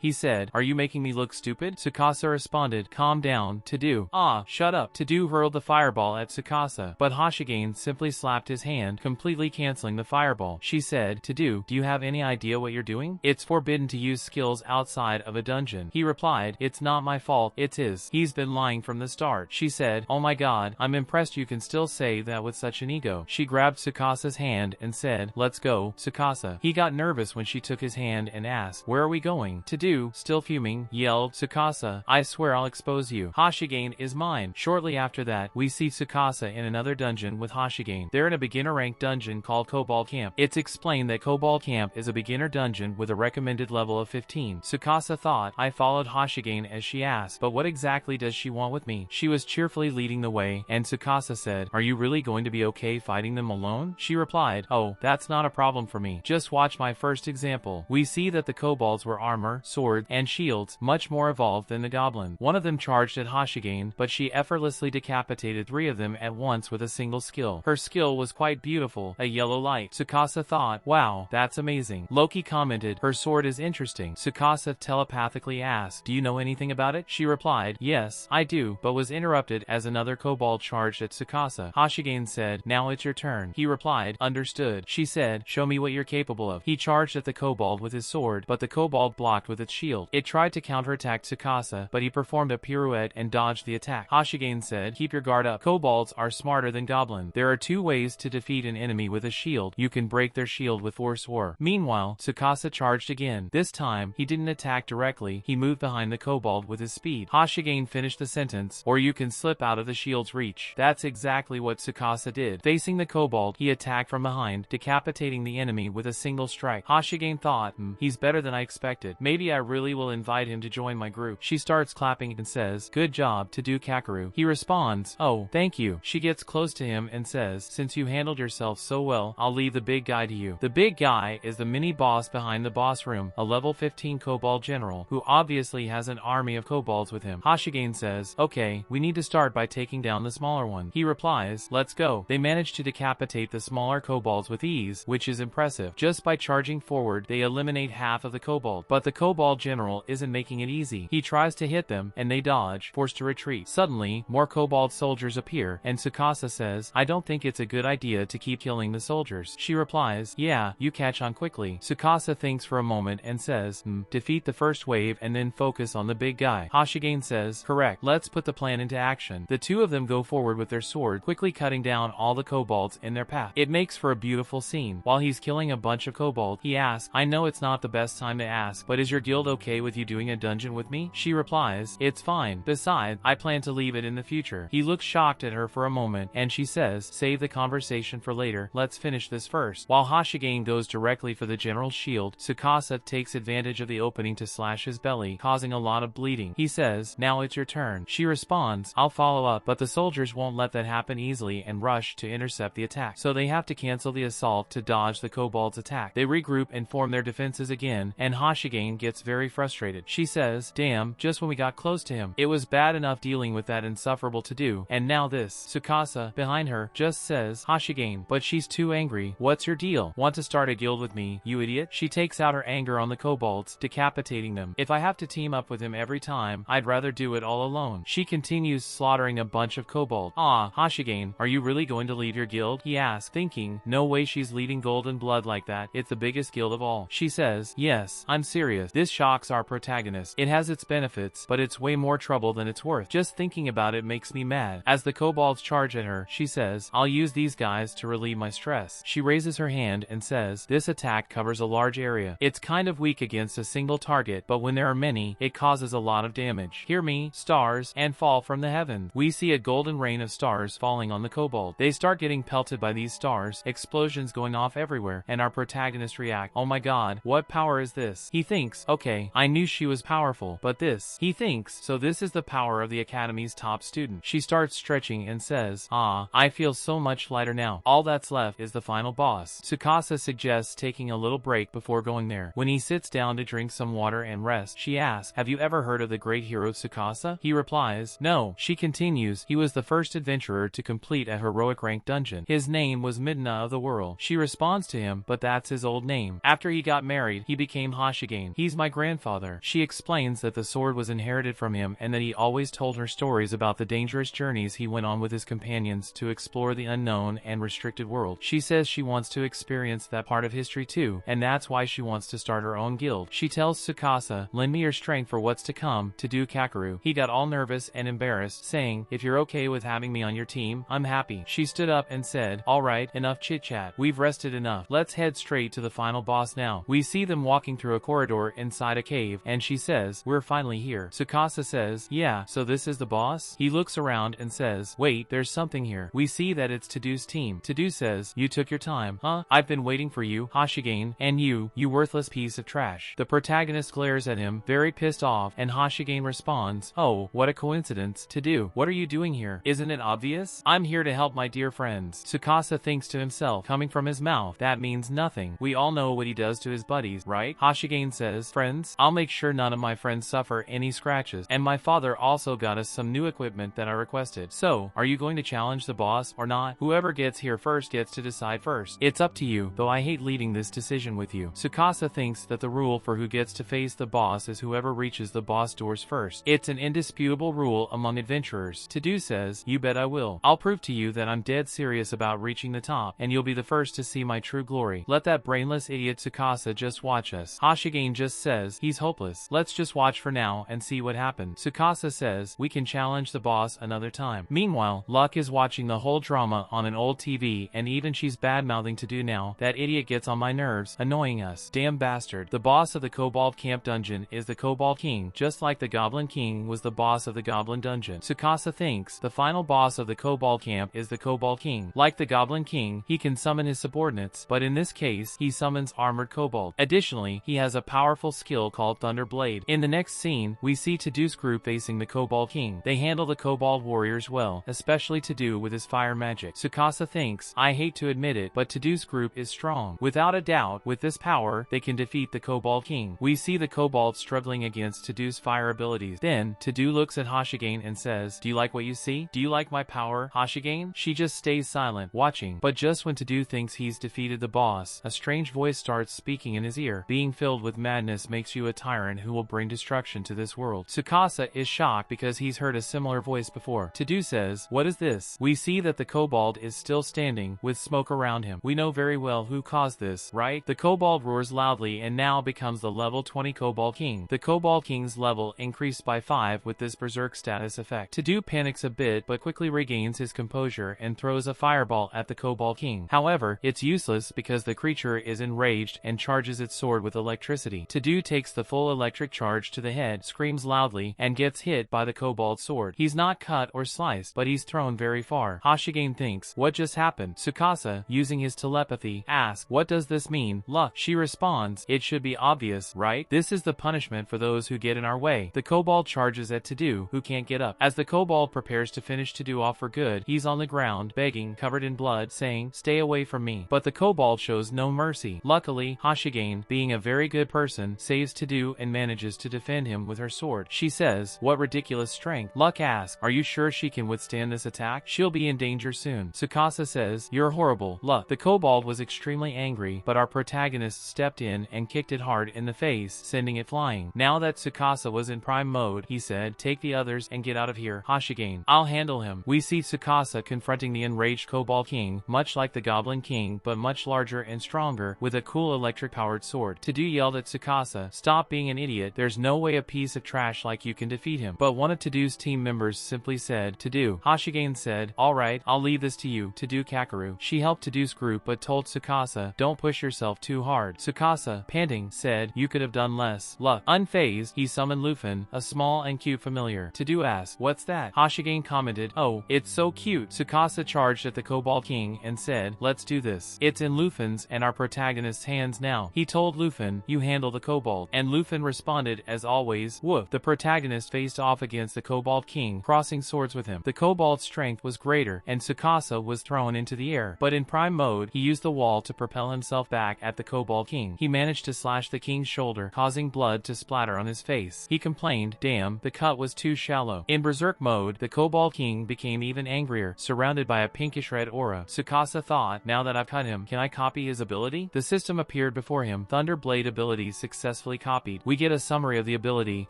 He said, "Are you making me look stupid?" Tsukasa responded, "Calm down, Tadeu." "Ah, shut up." Tadeu hurled the fireball at Tsukasa, but Hashigane simply slapped his hand, completely canceling the fireball. She said, "Tadeu, do you have any idea what you're doing? It's forbidden to use skills outside of a dungeon." He replied, "It's not my fault, it's his. He's been lying from the start." She said, "Oh my god, I'm impressed you can still say that with such an ego." She grabbed Tsukasa's hand and said, "Let's go, Tsukasa." He got nervous when she took his hand and asked, "Where are we going?" Tadeu, still fuming, yelled, "Tsukasa, I swear I'll expose you. Hashigane is mine." Shortly after that, we see Tsukasa in another dungeon with Hashigane. They're in a beginner-ranked dungeon called Kobold Camp. It's explained that Kobold Camp is a beginner dungeon with a recommended level of 15. Tsukasa thought, I followed Hashigane as she asked, "But what exactly does she want with me?" She was cheerfully leading the way, and Tsukasa said, "Are you really going to be okay fighting them alone?" She replied, "Oh, that's not a problem for me. Just watch my first example." We see that the kobolds were armor, sword, and shields, much more evolved than the goblin. One of them charged at Hashigane, but she effortlessly decapitated 3 of them at once with a single skill. Her skill was quite beautiful, a yellow light. Tsukasa thought, "Wow, that's amazing." Loki commented, "Her sword is interesting." Tsukasa telepathically asked, "Do you know anything about it?" She replied, "Yes, I do," but was interrupted as another kobold charged at Tsukasa. Hashigane said, "Now it's your turn." He replied, "Understood." She said, "Show me what you're capable of." He charged at the kobold with his sword, but the kobold blocked with its shield. It tried to counterattack Tsukasa, but he performed a pirouette and dodged the attack. Hashigane said, "Keep your guard up. Kobolds are smarter than goblins. There are 2 ways to defeat an enemy with a shield. You can break their shield with force or." Meanwhile, Tsukasa charged again. This time, he didn't attack directly, he moved behind the kobold with his speed. Hashigane finished the sentence, "Or you can slip out of the shield's reach." That's exactly what Tsukasa did. Facing the kobold, he attacked from behind, decapitating the enemy with a single strike. Hashigane thought, he's better than I expected. Maybe I really will invite him to join my group. She starts clapping and says, "Good job, Tadeu Kakeru." He responds, "Oh, thank you." She gets close to him and says, "Since you handled yourself so well, I'll leave the big guy to you." The big guy is the mini-boss behind the boss room, a level 15 kobold general, who obviously has an army of kobolds with him. Hashigane says, "Okay, we need to start by taking down the smaller one." He replies, "Let's go." They manage to decapitate the smaller kobolds with ease, which is impressive. Just by charging forward, they eliminate half of the kobold. But the kobold general isn't making it easy. He tries to hit them, and they dodge, forced to retreat. Suddenly, more kobold soldiers appear, and Tsukasa says, "I don't think it's a good idea to keep killing the soldiers." She replies, "Yeah, you catch on quickly." Tsukasa thinks for a moment and says, defeat the first wave and then focus on the big guy." Hashigane says, "Correct. Let's put the plan into action." The 2 of them go forward with their sword, quickly cutting down all the kobolds in their path. It makes for a beautiful scene. While he's killing a bunch of kobolds, he asks, "I know it's not the best time to ask, but is your guild okay with you doing a dungeon with me?" She replies, "It's fine. Besides, I plan to leave it in the future." He looks shocked at her for a moment, and she says, "Save the conversation for later. Let's finish this first." While Hashigane goes directly for the general's shield, Tsukasa takes advantage of the opening to slash his belly, causing a lot of bleeding. He says, "Now it's your turn." She responds, "I'll follow up," but the soldiers won't let that happen easily and rush to intercept the attack. So they have to cancel the assault to dodge the kobold's attack. They regroup and form their defenses again, and Hashigane gets very frustrated. She says, "Damn, just when we got close to him. It was bad enough dealing with that insufferable Tadeu, and now this." Tsukasa, behind her, just says, "Hashigane," but she's too angry. "What's your deal? Want to start a guild with me, you idiot?" She takes out her anger on the kobolds, decapitating them. "If I have to team up with him every time, I'd rather do it all alone." She continues slaughtering a bunch of kobolds. "Ah, Hashigane, are you really going to leave your guild?" he asks, thinking, no way she's leading Golden Blood like that. It's the biggest guild of all. She says, "Yes, I'm serious." This shocks our protagonist. It has its benefits, but it's way more trouble than it's worth. Just thinking about it makes me mad. As the kobolds charge at her, she says, "I'll use these guys to relieve my stress." She raises her hand and says, "This attack covers a large area. It's kind of weak against a single target, but when there are many, it causes a lot of damage. Hear me, stars, and fall from the heaven." We see a golden rain of stars falling on the kobold. They start getting pelted by these stars, explosions going off everywhere, and our protagonist react, "Oh my god, what power is this?" He thinks, "Okay, I knew she was powerful, but this." He thinks, "So this is the power of the Academy's top student." She starts stretching and says, "Ah, I feel so much lighter now. All that's left is the final boss." Tsukasa suggests taking a little break before going there. When he sits down to drink some water and rest, she asks, "Have you ever heard of the great hero Tsukasa?" He replies, "No." She continues, "He was the first adventurer to complete a heroic rank dungeon. His name was Midna of the World. She responds to him, but that's his old name. After he got married, he became Hashigane. He's my grandfather. She explains that the sword was inherited from him and that he always told her stories about the dangerous journeys he went on with his companions to explore the unknown and restricted world. She says she wants to experience that part of history too, and that's why she wants to start her own guild. She tells Tsukasa, lend me your strength for what's to come, to do Kakeru. He got all nervous and embarrassed, saying, if you're okay with having me on your team, I'm happy. She stood up and said, alright, enough chit chat. We've rested enough. Let's head straight to the final boss now. We see them walking through a corridor inside a cave, and she says, we're finally here. Tsukasa says, yeah, so this is the boss? He looks around and says, wait, there's something here. We see that it's Todo's team. Todo says, you took your time, huh? I've been waiting for you, Hashigane, and you worthless piece of trash. The protagonist glares at him, very pissed off, and Hashigane responds, oh, what a coincidence. Todo, what are you doing here? Isn't it obvious? I'm here to help my dear friends. Tsukasa thinks to himself, coming from his mouth, that means nothing. We all know what he does to his buddies, right? Hashigane says, friends? I'll make sure none of my friends suffer any scratches. And my father also got us some new equipment that I requested. So, are you going to challenge the boss or not? Whoever gets here first gets to decide first. It's up to you, though I hate leading this decision with you. Tsukasa thinks that the rule for who gets to face the boss is whoever reaches the boss doors first. It's an indisputable rule among adventurers. Todo says, you bet I will. I'll prove to you that I'm dead serious about reaching the top, and you'll be the first to see my true glory. Let that brainless idiot Tsukasa just watch us. Hashigane just says, he's hopeless. Let's just watch for now and see what happens. Tsukasa says, we can challenge the boss another time. Meanwhile, Luck is watching the whole drama on an old TV, and even she's bad-mouthing Todo now. That idiot gets on my nerves, annoying us. Damn bastard. The boss of the Kobold Camp Dungeon is the Kobold King, just like the Goblin King was the boss of the Goblin Dungeon. Tsukasa thinks the final boss of the Kobold Camp is the Kobold King. Like the Goblin King, he can summon his subordinates, but in this case, he summons armored kobold. Additionally, he has a powerful skill called Thunder Blade. In the next scene, we see Todo's group facing the Kobold King. They handle the Kobold warriors well, especially Todo with his fire magic. Tsukasa thinks, I hate to admit it, but Todo's group is strong. Without a doubt, with this power, they can defeat the Kobold King. We see the Kobold struggling against Todo's fire abilities. Then, Todo looks at Hashigane and says, do you like what you see? Do you like my power, Hashigane? She just stays silent, watching. But just when Todo thinks he's defeated the boss, a strange voice starts speaking in his ear. Being filled with madness makes you a tyrant who will bring destruction to this world. Tsukasa is shocked because he's heard a similar voice before. Todo says, what is this? We see that the kobold is still standing, with smoke around him. We know very well who caused this, right? The kobold roars loudly and now becomes the level 20 Kobold King. The Kobold King's level increased by 5 with this berserk status effect. Todo panics a bit but quickly regains his composure and throws a fireball at the Kobold King. However, it's useless because the creature is enraged and charges its sword with electricity. Todo takes the full electric charge to the head, screams loudly, and gets hit by the kobold sword. He's not cut or sliced, but he's thrown very far. Hashigane thinks, what just happened? Tsukasa, using his telepathy, asks, what does this mean? Luck. She responds, it should be obvious, right? This is the punishment for those who get in our way. The kobold charges at Todo, who can't get up. As the kobold prepares to finish Todo off for good, he's on the ground, begging, covered in blood, saying, stay away from me. But the kobold shows no mercy. Luckily, Hashigane, being a very good person, saves Todo and manages to defend him with her sword. She says, what ridiculous strength. Luck asks, are you sure she can withstand this attack? She'll be in danger soon. Tsukasa says, you're horrible, Luck. The kobold was extremely angry, but our protagonist stepped in and kicked it hard in the face, sending it flying. Now that Tsukasa was in prime mode, he said, take the others and get out of here, Hashigane. I'll handle him. We see Tsukasa confronting the enraged Kobold King, much like the Goblin King, but much larger and stronger, with a cool electric-powered sword. Todo yelled at Tsukasa, stop being an idiot, there's no way a piece of trash like you can defeat him. But one of Todo's team members simply said, Todo. Hashigane said, alright, I'll leave this to you, Todo Kakeru. She helped Todo's group but told Tsukasa, don't push yourself too hard. Tsukasa, panting, said, you could have done less. Luck. Unfazed, he summoned Lufin, a small and cute familiar. Todo asked, what's that? Hashigane commented, oh, it's so cute. Tsukasa charged at the Kobold King and said, let's do this. It's in Lufin's and our protagonist's hands now. He told Lufin, you handle the kobold. And Lufin responded, as always, woof. The protagonist faced off against the Kobold King, crossing swords with him. The kobold's strength was greater, and Tsukasa was thrown into the air. But in prime mode, he used the wall to propel himself back at the Kobold King. He managed to slash the king's shoulder, causing blood to splatter on his face. He complained, damn, the cut was too shallow. In berserk mode, the Kobold King became even angrier, surrounded by a pinkish red red aura. Tsukasa thought, now that I've cut him, can I copy his ability? The system appeared before him. Thunder Blade ability successfully copied. We get a summary of the ability.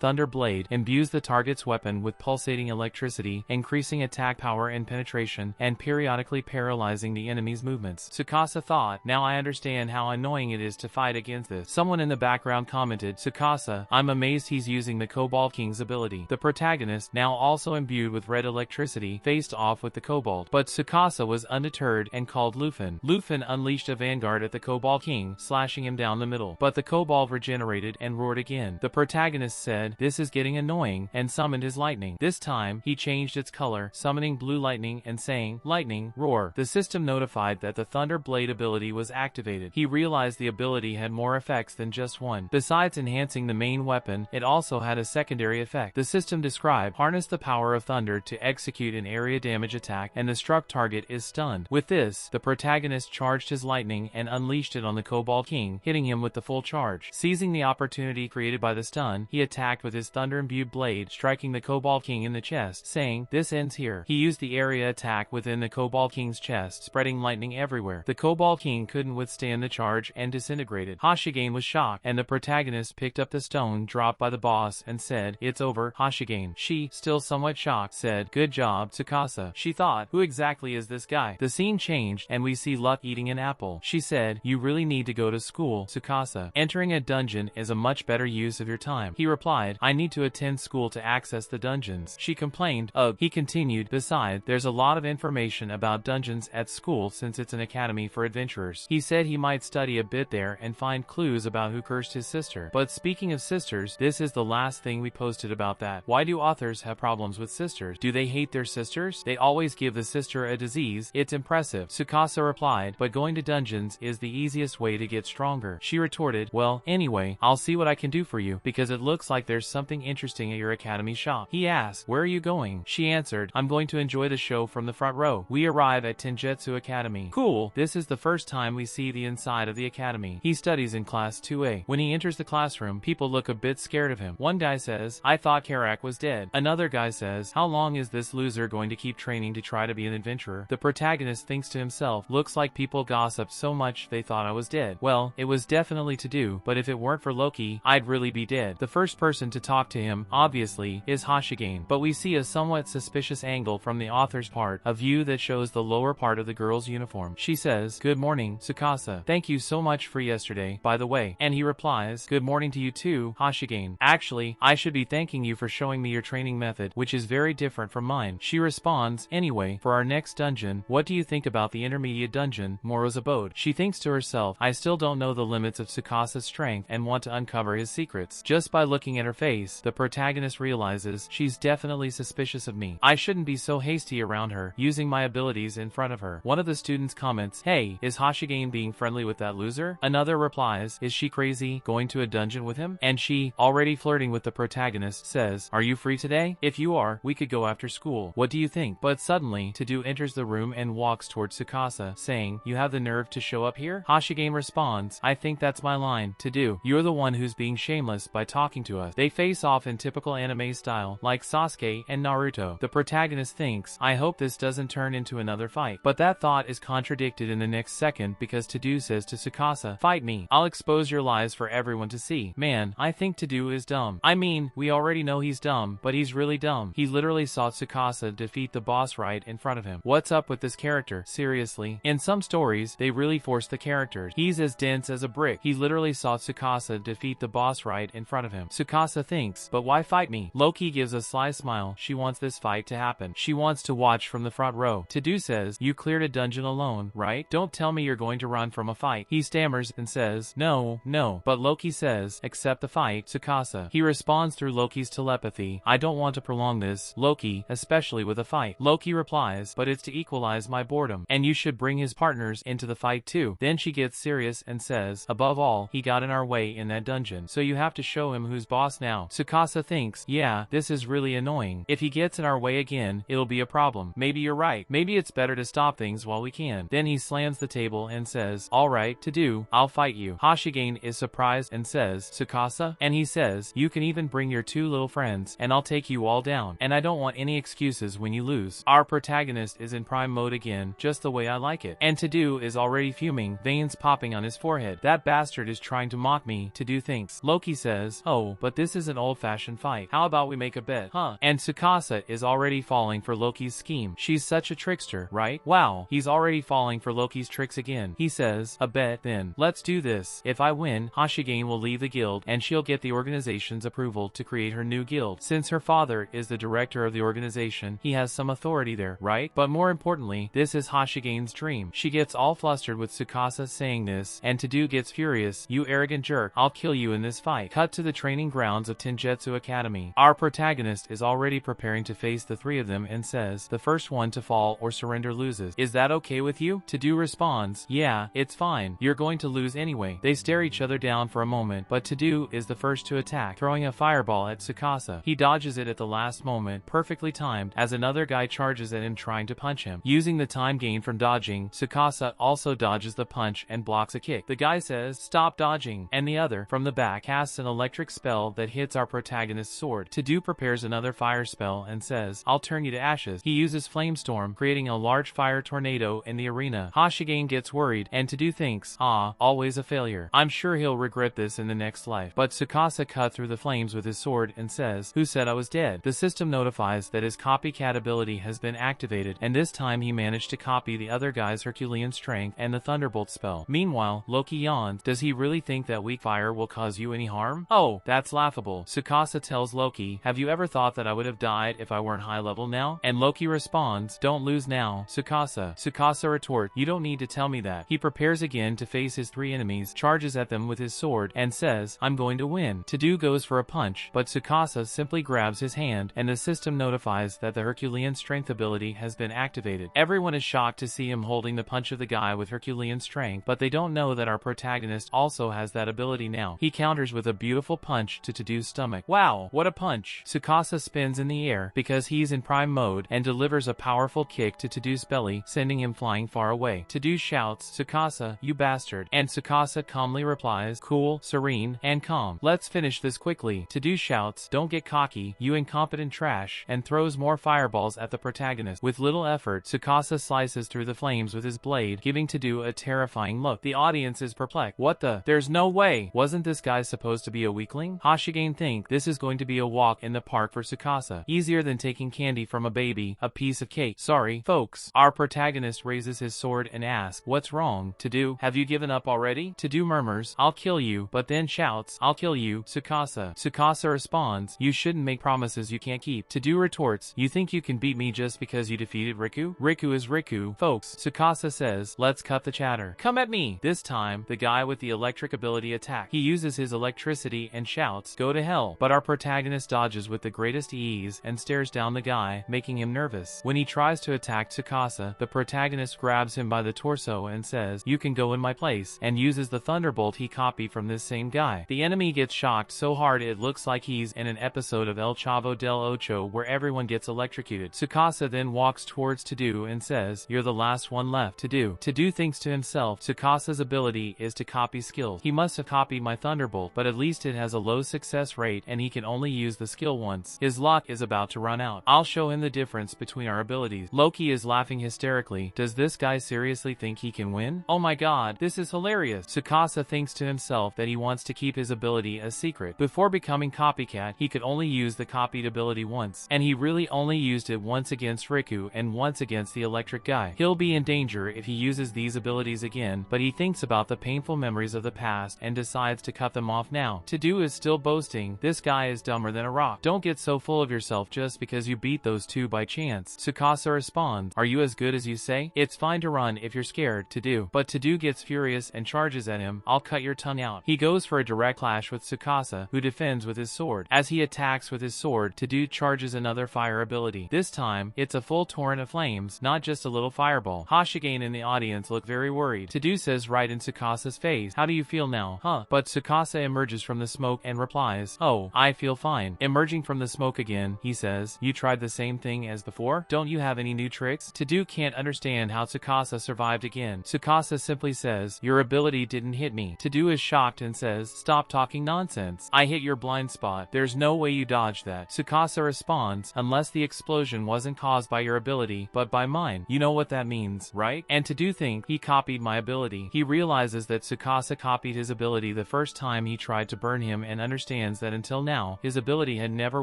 Thunder Blade imbues the target's weapon with pulsating electricity, increasing attack power and penetration, and periodically paralyzing the enemy's movements. Tsukasa thought, now I understand how annoying it is to fight against this. Someone in the background commented, Tsukasa, I'm amazed he's using the Cobalt King's ability. The protagonist, now also imbued with red electricity, faced off with the Cobalt, but Tsukasa was undeterred and called Lufin. Lufin unleashed a vanguard at the Cobalt King, slashing him down the middle, but the Cobalt regenerated and roared again. The protagonist said, this is getting annoying, and summoned his lightning. This time, he changed its color, summoning blue lightning and saying, lightning, roar. The system notified that the Thunder Blade ability was activated. He realized the ability had more effects than just one. Besides enhancing the main weapon, it also had a secondary effect. The system described, harness the power of thunder to execute an area damage attack, and the struck target is stunned. With this, the protagonist charged his lightning and unleashed it on the Cobalt King, hitting him with the full charge. Seizing the opportunity created by the stun, he attacked with his thunder-imbued blade, striking the Cobalt King in the chest, saying, this ends here. He used the area attack within the Cobalt King's chest, spreading lightning everywhere. The Cobalt King couldn't withstand the charge and disintegrated. Hashigane was shocked, and the protagonist picked up the stone dropped by the boss and said, it's over, Hashigane. She, still somewhat shocked, said, good job, Tsukasa. She thought, who exactly is this guy? The scene changed, and we see Luck eating an apple. She said, you really need to go to school, Tsukasa. Entering a dungeon is a much better use of your time. He replied, I need to attend school to access the dungeons. She complained, ugh. He continued, besides, there's a lot of information about dungeons at school since it's an academy for adventurers. He said he might study a bit there and find clues about who cursed his sister. But speaking of sisters, this is the last thing we posted about that. Why do authors have problems with sisters? Do they hate their sisters? They always give the sister a disease. It's impressive. Tsukasa replied, but going to dungeons is the easiest way to get stronger. She retorted, well, anyway, I'll see what I can do for you, because it looks like there's something interesting at your academy shop. He asked, where are you going? She answered, I'm going to enjoy the show from the front row. We arrive at Tenjutsu Academy. Cool. This is the first time we see the inside of the academy. He studies in class 2A. When he enters the classroom, people look a bit scared of him. One guy says, I thought Karak was dead. Another guy says, how long is this loser going to keep training to try to be an adventurer? The protagonist thinks to himself, looks like people gossiped so much they thought I was dead. Well, it was definitely to do, but if it weren't for Loki, I'd really be dead. The first person to talk to him, obviously, is Hashigane, but we see a somewhat suspicious angle from the author's part, a view that shows the lower part of the girl's uniform. She says, good morning, Tsukasa. Thank you so much for yesterday, by the way. And he replies, good morning to you too, Hashigane. Actually, I should be thanking you for showing me your training method, which is very different from mine. She responds, anyway, for our next dungeon, what do you think about the intermediate dungeon, Moro's abode? She thinks to herself, I still don't know the limits of Tsukasa's strength and want to uncover his secrets. Just by looking at her face, the protagonist realizes she's definitely suspicious of me. I shouldn't be so hasty around her, using my abilities in front of her. One of the students comments, hey, is Hashigane being friendly with that loser? Another replies, is she crazy, going to a dungeon with him? And she, already flirting with the protagonist, says, are you free today? If you are, we could go after school. What do you think? But suddenly, Tadu enters the room and walks towards Tsukasa, saying, you have the nerve to show up here? Hashigane responds, I think that's my line, Tadu. You're the one who's being shameless by talking to us. They face off in typical anime style, like Sasuke and Naruto. The protagonist thinks, I hope this doesn't turn into another fight. But that thought is contradicted in the next second because Tadu says to Tsukasa, fight me. I'll expose your lies for everyone to see. Man, I think Tadu is dumb. I mean, we already know he's dumb, but he's really dumb. He literally saw Tsukasa defeat the boss right in front of him. What's up with this character? Seriously. In some stories, they really force the characters. He's as dense as a brick. He literally saw Tsukasa defeat the boss right in front of him. Tsukasa thinks, but why fight me? Loki gives a sly smile. She wants this fight to happen. She wants to watch from the front row. Tadu says, you cleared a dungeon alone, right? Don't tell me you're going to run from a fight. He stammers and says, no. But Loki says, accept the fight, Tsukasa. He responds through Loki's telepathy, I don't want to prolong this, Loki, especially with a fight. Loki replies, but it's to equalize my boredom. And you should bring his partners into the fight too. Then she gets serious and says, above all, he got in our way in that dungeon. So you have to show him who's boss now. Tsukasa thinks, yeah, this is really annoying. If he gets in our way again, it'll be a problem. Maybe you're right. Maybe it's better to stop things while we can. Then he slams the table and says, alright, Tadu, I'll fight you. Hashigane is surprised and says, Tsukasa? And he says, you can even bring your two little friends, and I'll take you all down. And I don't want any excuses when you lose. Our protagonist is in prime prime mode again, just the way I like it. And Tadu is already fuming, veins popping on his forehead. That bastard is trying to mock me, Tadu thinks. Loki says, oh, but this is an old-fashioned fight. How about we make a bet, huh? And Tsukasa is already falling for Loki's scheme. She's such a trickster, right? Wow, he's already falling for Loki's tricks again. He says, a bet then. Let's do this. If I win, Hashigane will leave the guild and she'll get the organization's approval to create her new guild. Since her father is the director of the organization, he has some authority there, right? But more importantly, this is Hashigane's dream. She gets all flustered with Tsukasa saying this, and Tadu gets furious. You arrogant jerk, I'll kill you in this fight. Cut to the training grounds of Tenjutsu Academy. Our protagonist is already preparing to face the three of them and says, the first one to fall or surrender loses. Is that okay with you? Tadu responds, yeah, it's fine. You're going to lose anyway. They stare each other down for a moment, but Tadu is the first to attack, throwing a fireball at Tsukasa. He dodges it at the last moment, perfectly timed, as another guy charges at him trying to punch him. Using the time gained from dodging, Tsukasa also dodges the punch and blocks a kick. The guy says, stop dodging, and the other, from the back, casts an electric spell that hits our protagonist's sword. Tadu prepares another fire spell and says, I'll turn you to ashes. He uses Flamestorm, creating a large fire tornado in the arena. Hashigane gets worried, and Tadu thinks, ah, always a failure. I'm sure he'll regret this in the next life. But Tsukasa cut through the flames with his sword and says, who said I was dead? The system notifies that his copycat ability has been activated, and this time he managed to copy the other guy's Herculean strength and the Thunderbolt spell. Meanwhile, Loki yawns. Does he really think that weak fire will cause you any harm? Oh, that's laughable. Tsukasa tells Loki, have you ever thought that I would have died if I weren't high level now? And Loki responds, don't lose now, Tsukasa. Tsukasa retorts, you don't need to tell me that. He prepares again to face his three enemies, charges at them with his sword, and says, I'm going to win. Tadu goes for a punch, but Tsukasa simply grabs his hand, and the system notifies that the Herculean strength ability has been activated. Everyone is shocked to see him holding the punch of the guy with Herculean strength, but they don't know that our protagonist also has that ability now. He counters with a beautiful punch to Tadu's stomach. Wow, what a punch! Tsukasa spins in the air, because he's in prime mode, and delivers a powerful kick to Tadu's belly, sending him flying far away. Tadu shouts, Tsukasa, you bastard, and Tsukasa calmly replies, cool, serene, and calm. Let's finish this quickly. Tadu shouts, don't get cocky, you incompetent trash, and throws more fireballs at the protagonist. With little effort, Tsukasa slices through the flames with his blade, giving Tadu a terrifying look. The audience is perplexed. What the? There's no way! Wasn't this guy supposed to be a weakling? Hashigane thinks this is going to be a walk in the park for Tsukasa. Easier than taking candy from a baby, a piece of cake. Sorry, folks. Our protagonist raises his sword and asks, what's wrong? Tadu, have you given up already? Tadu murmurs, I'll kill you, but then shouts, I'll kill you, Tsukasa. Tsukasa responds, you shouldn't make promises you can't keep. Tadu retorts, you think you can beat me just because you defeated Riku? Riku is Riku, folks. Tsukasa says, let's cut the chatter. Come at me! This time, the guy with the electric ability attacks. He uses his electricity and shouts, go to hell. But our protagonist dodges with the greatest ease and stares down the guy, making him nervous. When he tries to attack Tsukasa, the protagonist grabs him by the torso and says, you can go in my place, and uses the Thunderbolt he copied from this same guy. The enemy gets shocked so hard it looks like he's in an episode of El Chavo del Ocho where everyone gets electrocuted. Tsukasa then walks towards Tadu and says, you're the last one left. Tadu thinks to himself, Tsukasa's ability is to copy skills. He must have copied my Thunderbolt, but at least it has a low success rate and he can only use the skill once. His luck is about to run out. I'll show him the difference between our abilities. Loki is laughing hysterically. Does this guy seriously think he can win? Oh my god, this is hilarious. Tsukasa thinks to himself that he wants to keep his ability a secret. Before becoming copycat, he could only use the copied ability once, and he really only used it once against Riku and once against the electric guy. He'll be in danger if he uses these abilities again, but he thinks about the painful memories of the past and decides to cut them off now. Tadu is still boasting, this guy is dumber than a rock. Don't get so full of yourself just because you beat those two by chance. Tsukasa responds, are you as good as you say? It's fine to run if you're scared, Tadu. But Tadu gets furious and charges at him, I'll cut your tongue out. He goes for a direct clash with Tsukasa, who defends with his sword. As he attacks with his sword, Tadu charges another fire ability. This time, it's a full torrent of flames, not just a little fireball. Hashigane and the audience look very worried. Tadu says right in Tsukasa's face, how do you feel now, huh? But Tsukasa emerges from the smoke and replies, oh, I feel fine. Emerging from the smoke again, he says, you tried the same thing as before? Don't you have any new tricks? Tadu can't understand how Tsukasa survived again. Tsukasa simply says, your ability didn't hit me. Tadu is shocked and says, stop talking nonsense. I hit your blind spot. There's no way you dodged that. Tsukasa responds, unless the explosion wasn't caused by your ability, but by by mine. You know what that means, right? And to do think he copied my ability. He realizes that Tsukasa copied his ability the first time he tried to burn him and understands that until now, his ability had never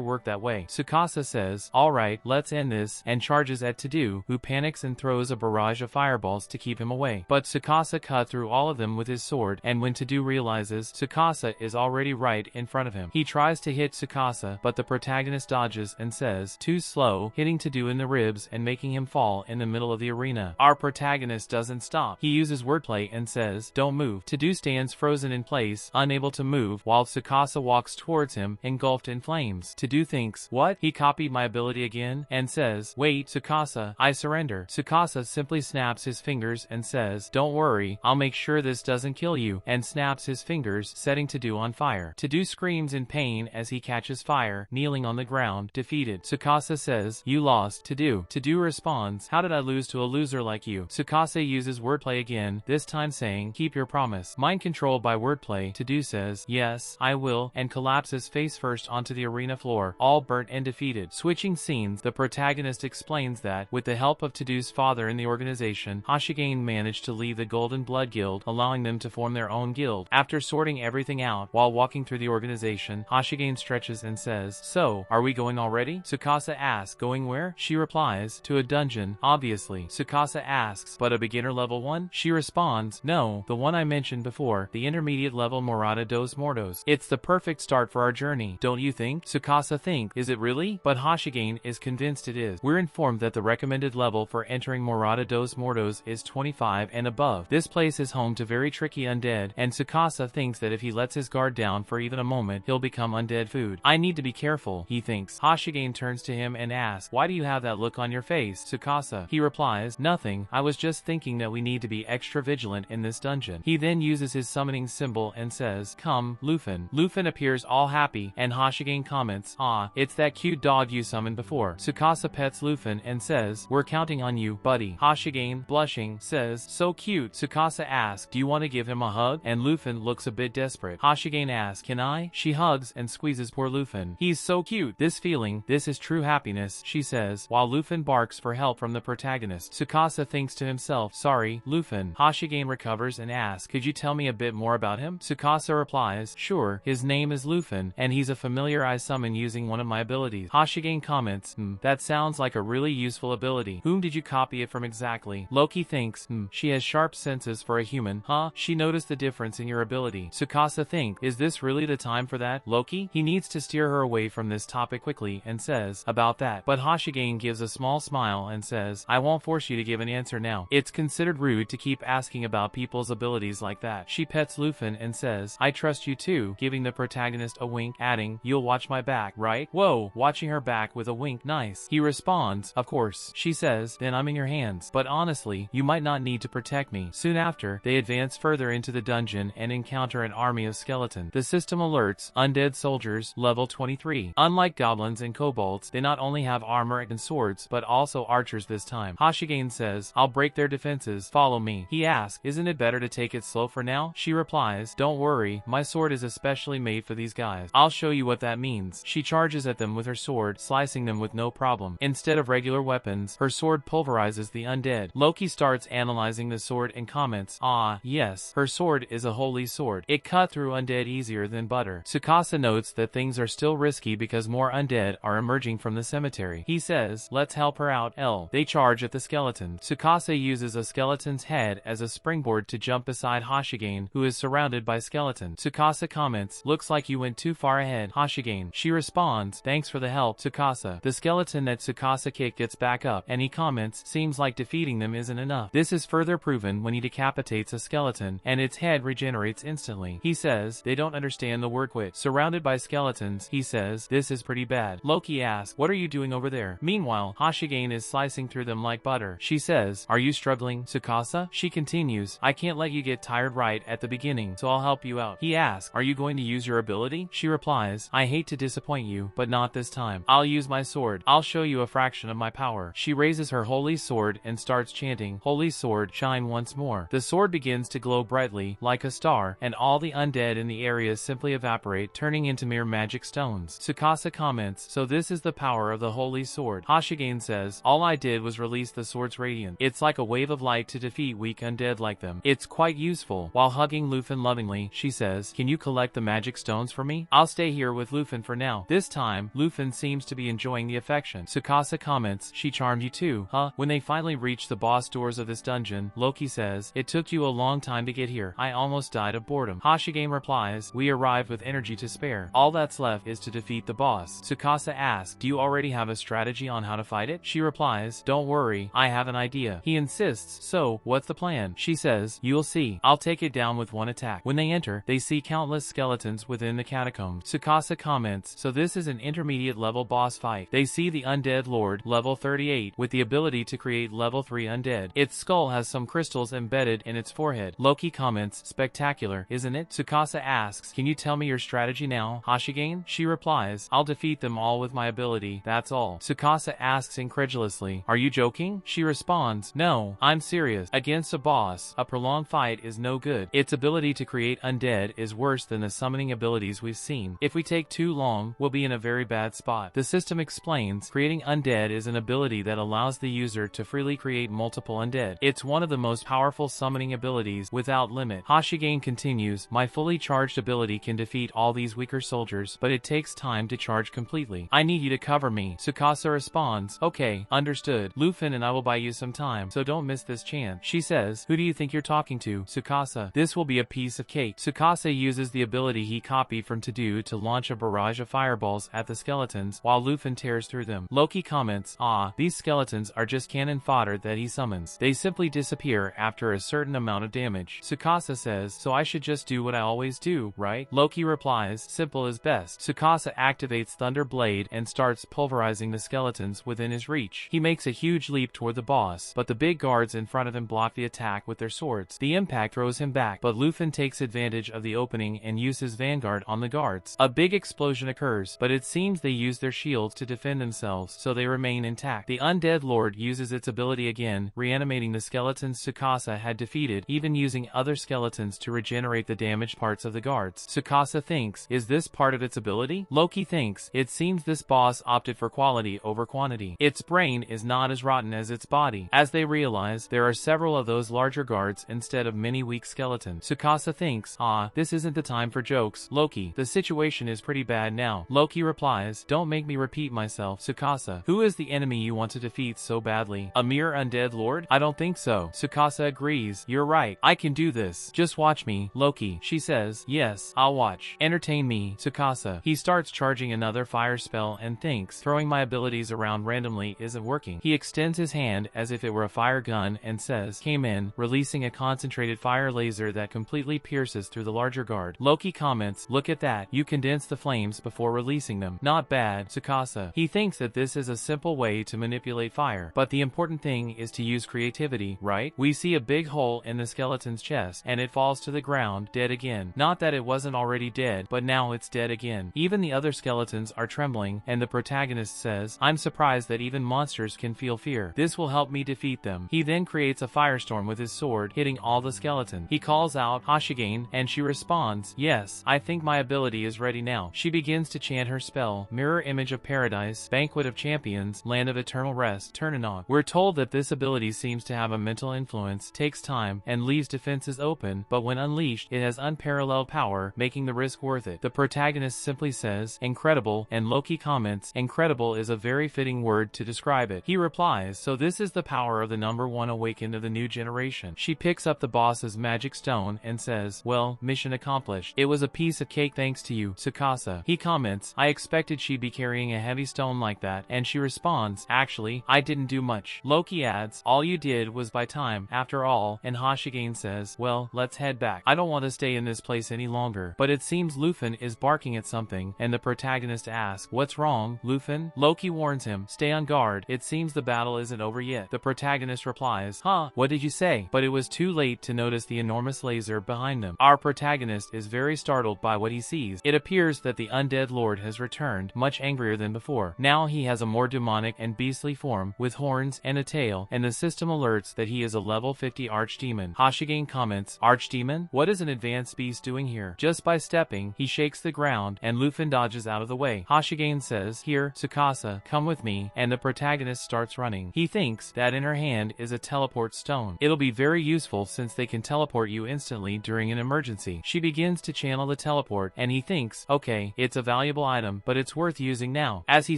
worked that way. Tsukasa says, alright, let's end this, and charges at Tadu, who panics and throws a barrage of fireballs to keep him away. But Tsukasa cut through all of them with his sword, and when Tadu realizes Tsukasa is already right in front of him, he tries to hit Tsukasa, but the protagonist dodges and says, too slow, hitting Tadu in the ribs and making him fall in the middle of the arena. Our protagonist doesn't stop. He uses wordplay and says, don't move. Tadu stands frozen in place, unable to move, while Tsukasa walks towards him, engulfed in flames. Tadu thinks, what? He copied my ability again? And says, wait, Tsukasa, I surrender. Tsukasa simply snaps his fingers and says, don't worry, I'll make sure this doesn't kill you, and snaps his fingers, setting Tadu on fire. Tadu screams in pain as he catches fire, kneeling on the ground, defeated. Tsukasa says, you lost, Tadu. Tadu responds, how did I lose to a loser like you? Tsukasa uses wordplay again, this time saying, keep your promise. Mind controlled by wordplay, Tadu says, yes, I will, and collapses face first onto the arena floor, all burnt and defeated. Switching scenes, the protagonist explains that, with the help of Tadu's father in the organization, Hashigane managed to leave the Golden Blood Guild, allowing them to form their own guild. After sorting everything out, while walking through the organization, Hashigane stretches and says, so, are we going already? Tsukasa asks, going where? She replies, to a dungeon, obviously. Tsukasa asks, but a beginner level one? She responds, no, the one I mentioned before, the intermediate level Morada dos Mortos. It's the perfect start for our journey, don't you think? Tsukasa thinks, is it really? But Hashigane is convinced it is. We're informed that the recommended level for entering Morada dos Mortos is 25 and above. This place is home to very tricky undead, and Tsukasa thinks that if he lets his guard down for even a moment, he'll become undead food. I need to be careful, he thinks. Hashigane turns to him and asks, why do you have that look on your face, Tsukasa? He replies, nothing, I was just thinking that we need to be extra vigilant in this dungeon. He then uses his summoning symbol and says, come, Lufin. Lufin appears all happy, and Hashigane comments, ah, it's that cute dog you summoned before. Tsukasa pets Lufin and says, we're counting on you, buddy. Hashigane, blushing, says, so cute. Tsukasa asks, do you want to give him a hug? And Lufin looks a bit desperate. Hashigane asks, can I? She hugs and squeezes poor Lufin. He's so cute. This feeling, this is true happiness, she says, while Lufin barks for help from the protagonist. Tsukasa thinks to himself, sorry, Lufin. Hashigane recovers and asks, could you tell me a bit more about him? Tsukasa replies, sure, his name is Lufin, and he's a familiar I summon using one of my abilities. Hashigane comments, that sounds like a really useful ability. Whom did you copy it from exactly? Loki thinks, she has sharp senses for a human, huh? She noticed the difference in your ability. Tsukasa thinks, is this really the time for that, Loki? He needs to steer her away from this topic quickly and says, about that. But Hashigane gives a small smile and says, I won't force you to give an answer now. It's considered rude to keep asking about people's abilities like that. She pets Lufin and says, I trust you too, giving the protagonist a wink, adding, you'll watch my back, right? Whoa, watching her back with a wink, nice. He responds, of course. She says, then I'm in your hands. But honestly, you might not need to protect me. Soon after, they advance further into the dungeon and encounter an army of skeletons. The system alerts, undead soldiers, level 23. Unlike goblins and kobolds, they not only have armor and swords, but also archers this time. Hashigane says, I'll break their defenses, follow me. He asks, isn't it better to take it slow for now? She replies, don't worry, my sword is especially made for these guys. I'll show you what that means. She charges at them with her sword, slicing them with no problem. Instead of regular weapons, her sword pulverizes the undead. Loki starts analyzing the sword and comments, ah, yes, her sword is a holy sword. It cut through undead easier than butter. Tsukasa notes that things are still risky because more undead are emerging from the cemetery. He says, let's help her out, L. They charge at the skeleton. Tsukasa uses a skeleton's head as a springboard to jump beside Hashigane, who is surrounded by skeletons. Tsukasa comments, looks like you went too far ahead, Hashigane. She responds, thanks for the help, Tsukasa. The skeleton that Tsukasa kicked gets back up, and he comments, seems like defeating them isn't enough. This is further proven when he decapitates a skeleton, and its head regenerates instantly. He says, they don't understand the word quit. Surrounded by skeletons, he says, this is pretty bad. Loki asks, what are you doing over there? Meanwhile, Hashigane is slicing through them like butter. She says, are you struggling, Tsukasa? She continues, I can't let you get tired right at the beginning, so I'll help you out. He asks, are you going to use your ability? She replies, I hate to disappoint you, but not this time. I'll use my sword. I'll show you a fraction of my power. She raises her holy sword and starts chanting, holy sword, shine once more. The sword begins to glow brightly, like a star, and all the undead in the area simply evaporate, turning into mere magic stones. Tsukasa comments, so this is the power of the holy sword. Hashigane says, all I did did was release the sword's radiance. It's like a wave of light to defeat weak undead like them. It's quite useful. While hugging Lufin lovingly, she says, "Can you collect the magic stones for me? I'll stay here with Lufin for now." This time, Lufin seems to be enjoying the affection. Tsukasa comments, "She charmed you too, huh?" When they finally reach the boss doors of this dungeon, Loki says, "It took you a long time to get here. I almost died of boredom." Hashigane replies, "We arrived with energy to spare. All that's left is to defeat the boss." Tsukasa asks, "Do you already have a strategy on how to fight it?" She replies, "Don't worry, I have an idea." He insists, "So, what's the plan?" She says, "You'll see. I'll take it down with one attack." When they enter, they see countless skeletons within the catacombs. Tsukasa comments, "So this is an intermediate level boss fight." They see the Undead Lord, level 38, with the ability to create level 3 undead. Its skull has some crystals embedded in its forehead. Loki comments, "Spectacular, isn't it?" Tsukasa asks, "Can you tell me your strategy now, Hashigane?" She replies, "I'll defeat them all with my ability, that's all." Tsukasa asks incredulously, "Are you joking?" She responds, "No, I'm serious. Against a boss, a prolonged fight is no good. Its ability to create undead is worse than the summoning abilities we've seen. If we take too long, we'll be in a very bad spot." The system explains, creating undead is an ability that allows the user to freely create multiple undead. It's one of the most powerful summoning abilities without limit. Hashigane continues, "My fully charged ability can defeat all these weaker soldiers, but it takes time to charge completely. I need you to cover me." Tsukasa responds, "Okay, understood. Lufin and I will buy you some time, so don't miss this chance." She says, "Who do you think you're talking to, Tsukasa? This will be a piece of cake." Tsukasa uses the ability he copied from To-Do to launch a barrage of fireballs at the skeletons, while Lufin tears through them. Loki comments, "Ah, these skeletons are just cannon fodder that he summons. They simply disappear after a certain amount of damage." Tsukasa says, "So I should just do what I always do, right?" Loki replies, "Simple is best." Tsukasa activates Thunder Blade and starts pulverizing the skeletons within his reach. He makes a huge leap toward the boss, but the big guards in front of him block the attack with their swords. The impact throws him back, but Lufin takes advantage of the opening and uses Vanguard on the guards. A big explosion occurs, but it seems they use their shields to defend themselves, so they remain intact. The Undead Lord uses its ability again, reanimating the skeletons Tsukasa had defeated, even using other skeletons to regenerate the damaged parts of the guards. Tsukasa thinks, is this part of its ability? Loki thinks, it seems this boss opted for quality over quantity. Its brain is not as rotten as its body. As they realize, there are several of those larger guards instead of many weak skeletons. Tsukasa thinks, "Ah, this isn't the time for jokes, Loki. The situation is pretty bad now." Loki replies, "Don't make me repeat myself, Tsukasa. Who is the enemy you want to defeat so badly? A mere undead lord? I don't think so." Tsukasa agrees, "You're right. I can do this. Just watch me, Loki." She says, "Yes, I'll watch. Entertain me, Tsukasa." He starts charging another fire spell and thinks, throwing my abilities around randomly isn't working. He extends his hand as if it were a fire gun and says, "Came in," releasing a concentrated fire laser that completely pierces through the larger guard. Loki comments, "Look at that. You condense the flames before releasing them. Not bad, Tsukasa." He thinks that this is a simple way to manipulate fire, but the important thing is to use creativity, right? We see a big hole in the skeleton's chest, and it falls to the ground, dead again. Not that it wasn't already dead, but now it's dead again. Even the other skeletons are trembling, and the protagonist says, "I'm surprised that even monsters can feel fear. This will help me defeat them." He then creates a firestorm with his sword, hitting all the skeletons. He calls out, "Hashigane," and she responds, "Yes, I think my ability is ready now." She begins to chant her spell, Mirror Image of Paradise, Banquet of Champions, Land of Eternal Rest, Turnanog. We're told that this ability seems to have a mental influence, takes time, and leaves defenses open, but when unleashed, it has unparalleled power, making the risk worth it. The protagonist simply says, "Incredible," and Loki comments, "Incredible is a very fitting word to describe it." He replies, "So this is the power of the number 1 awakened of the new generation." She picks up the boss's magic stone and says, "Well, mission accomplished. It was a piece of cake thanks to you, Tsukasa." He comments, "I expected she'd be carrying a heavy stone like that," and she responds, "Actually, I didn't do much." Loki adds, "All you did was buy time, after all," and Hashigane says, "Well, let's head back. I don't want to stay in this place any longer." But it seems Lufin is barking at something, and the protagonist asks, "What's wrong, Lufin?" Loki warns him, "Stay on guard. It seems the battle isn't over yet." The protagonist replies, "Huh, what did you say?" But it was too late to notice the enormous laser behind them. Our protagonist is very startled by what he sees. It appears that the Undead Lord has returned, much angrier than before. Now he has a more demonic and beastly form, with horns and a tail, and the system alerts that he is a level 50 archdemon. Hashigane comments, "Archdemon? What is an advanced beast doing here?" Just by stepping, he shakes the ground, and Lufin dodges out of the way. Hashigane says, "Here, Tsukasa, come with me," and the protagonist starts starts running. He thinks that in her hand is a teleport stone. It'll be very useful since they can teleport you instantly during an emergency. She begins to channel the teleport, and he thinks, okay, it's a valuable item, but it's worth using now. As he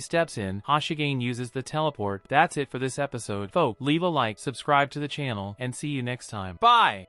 steps in, Hashigane uses the teleport. That's it for this episode. Folks, leave a like, subscribe to the channel, and see you next time. Bye!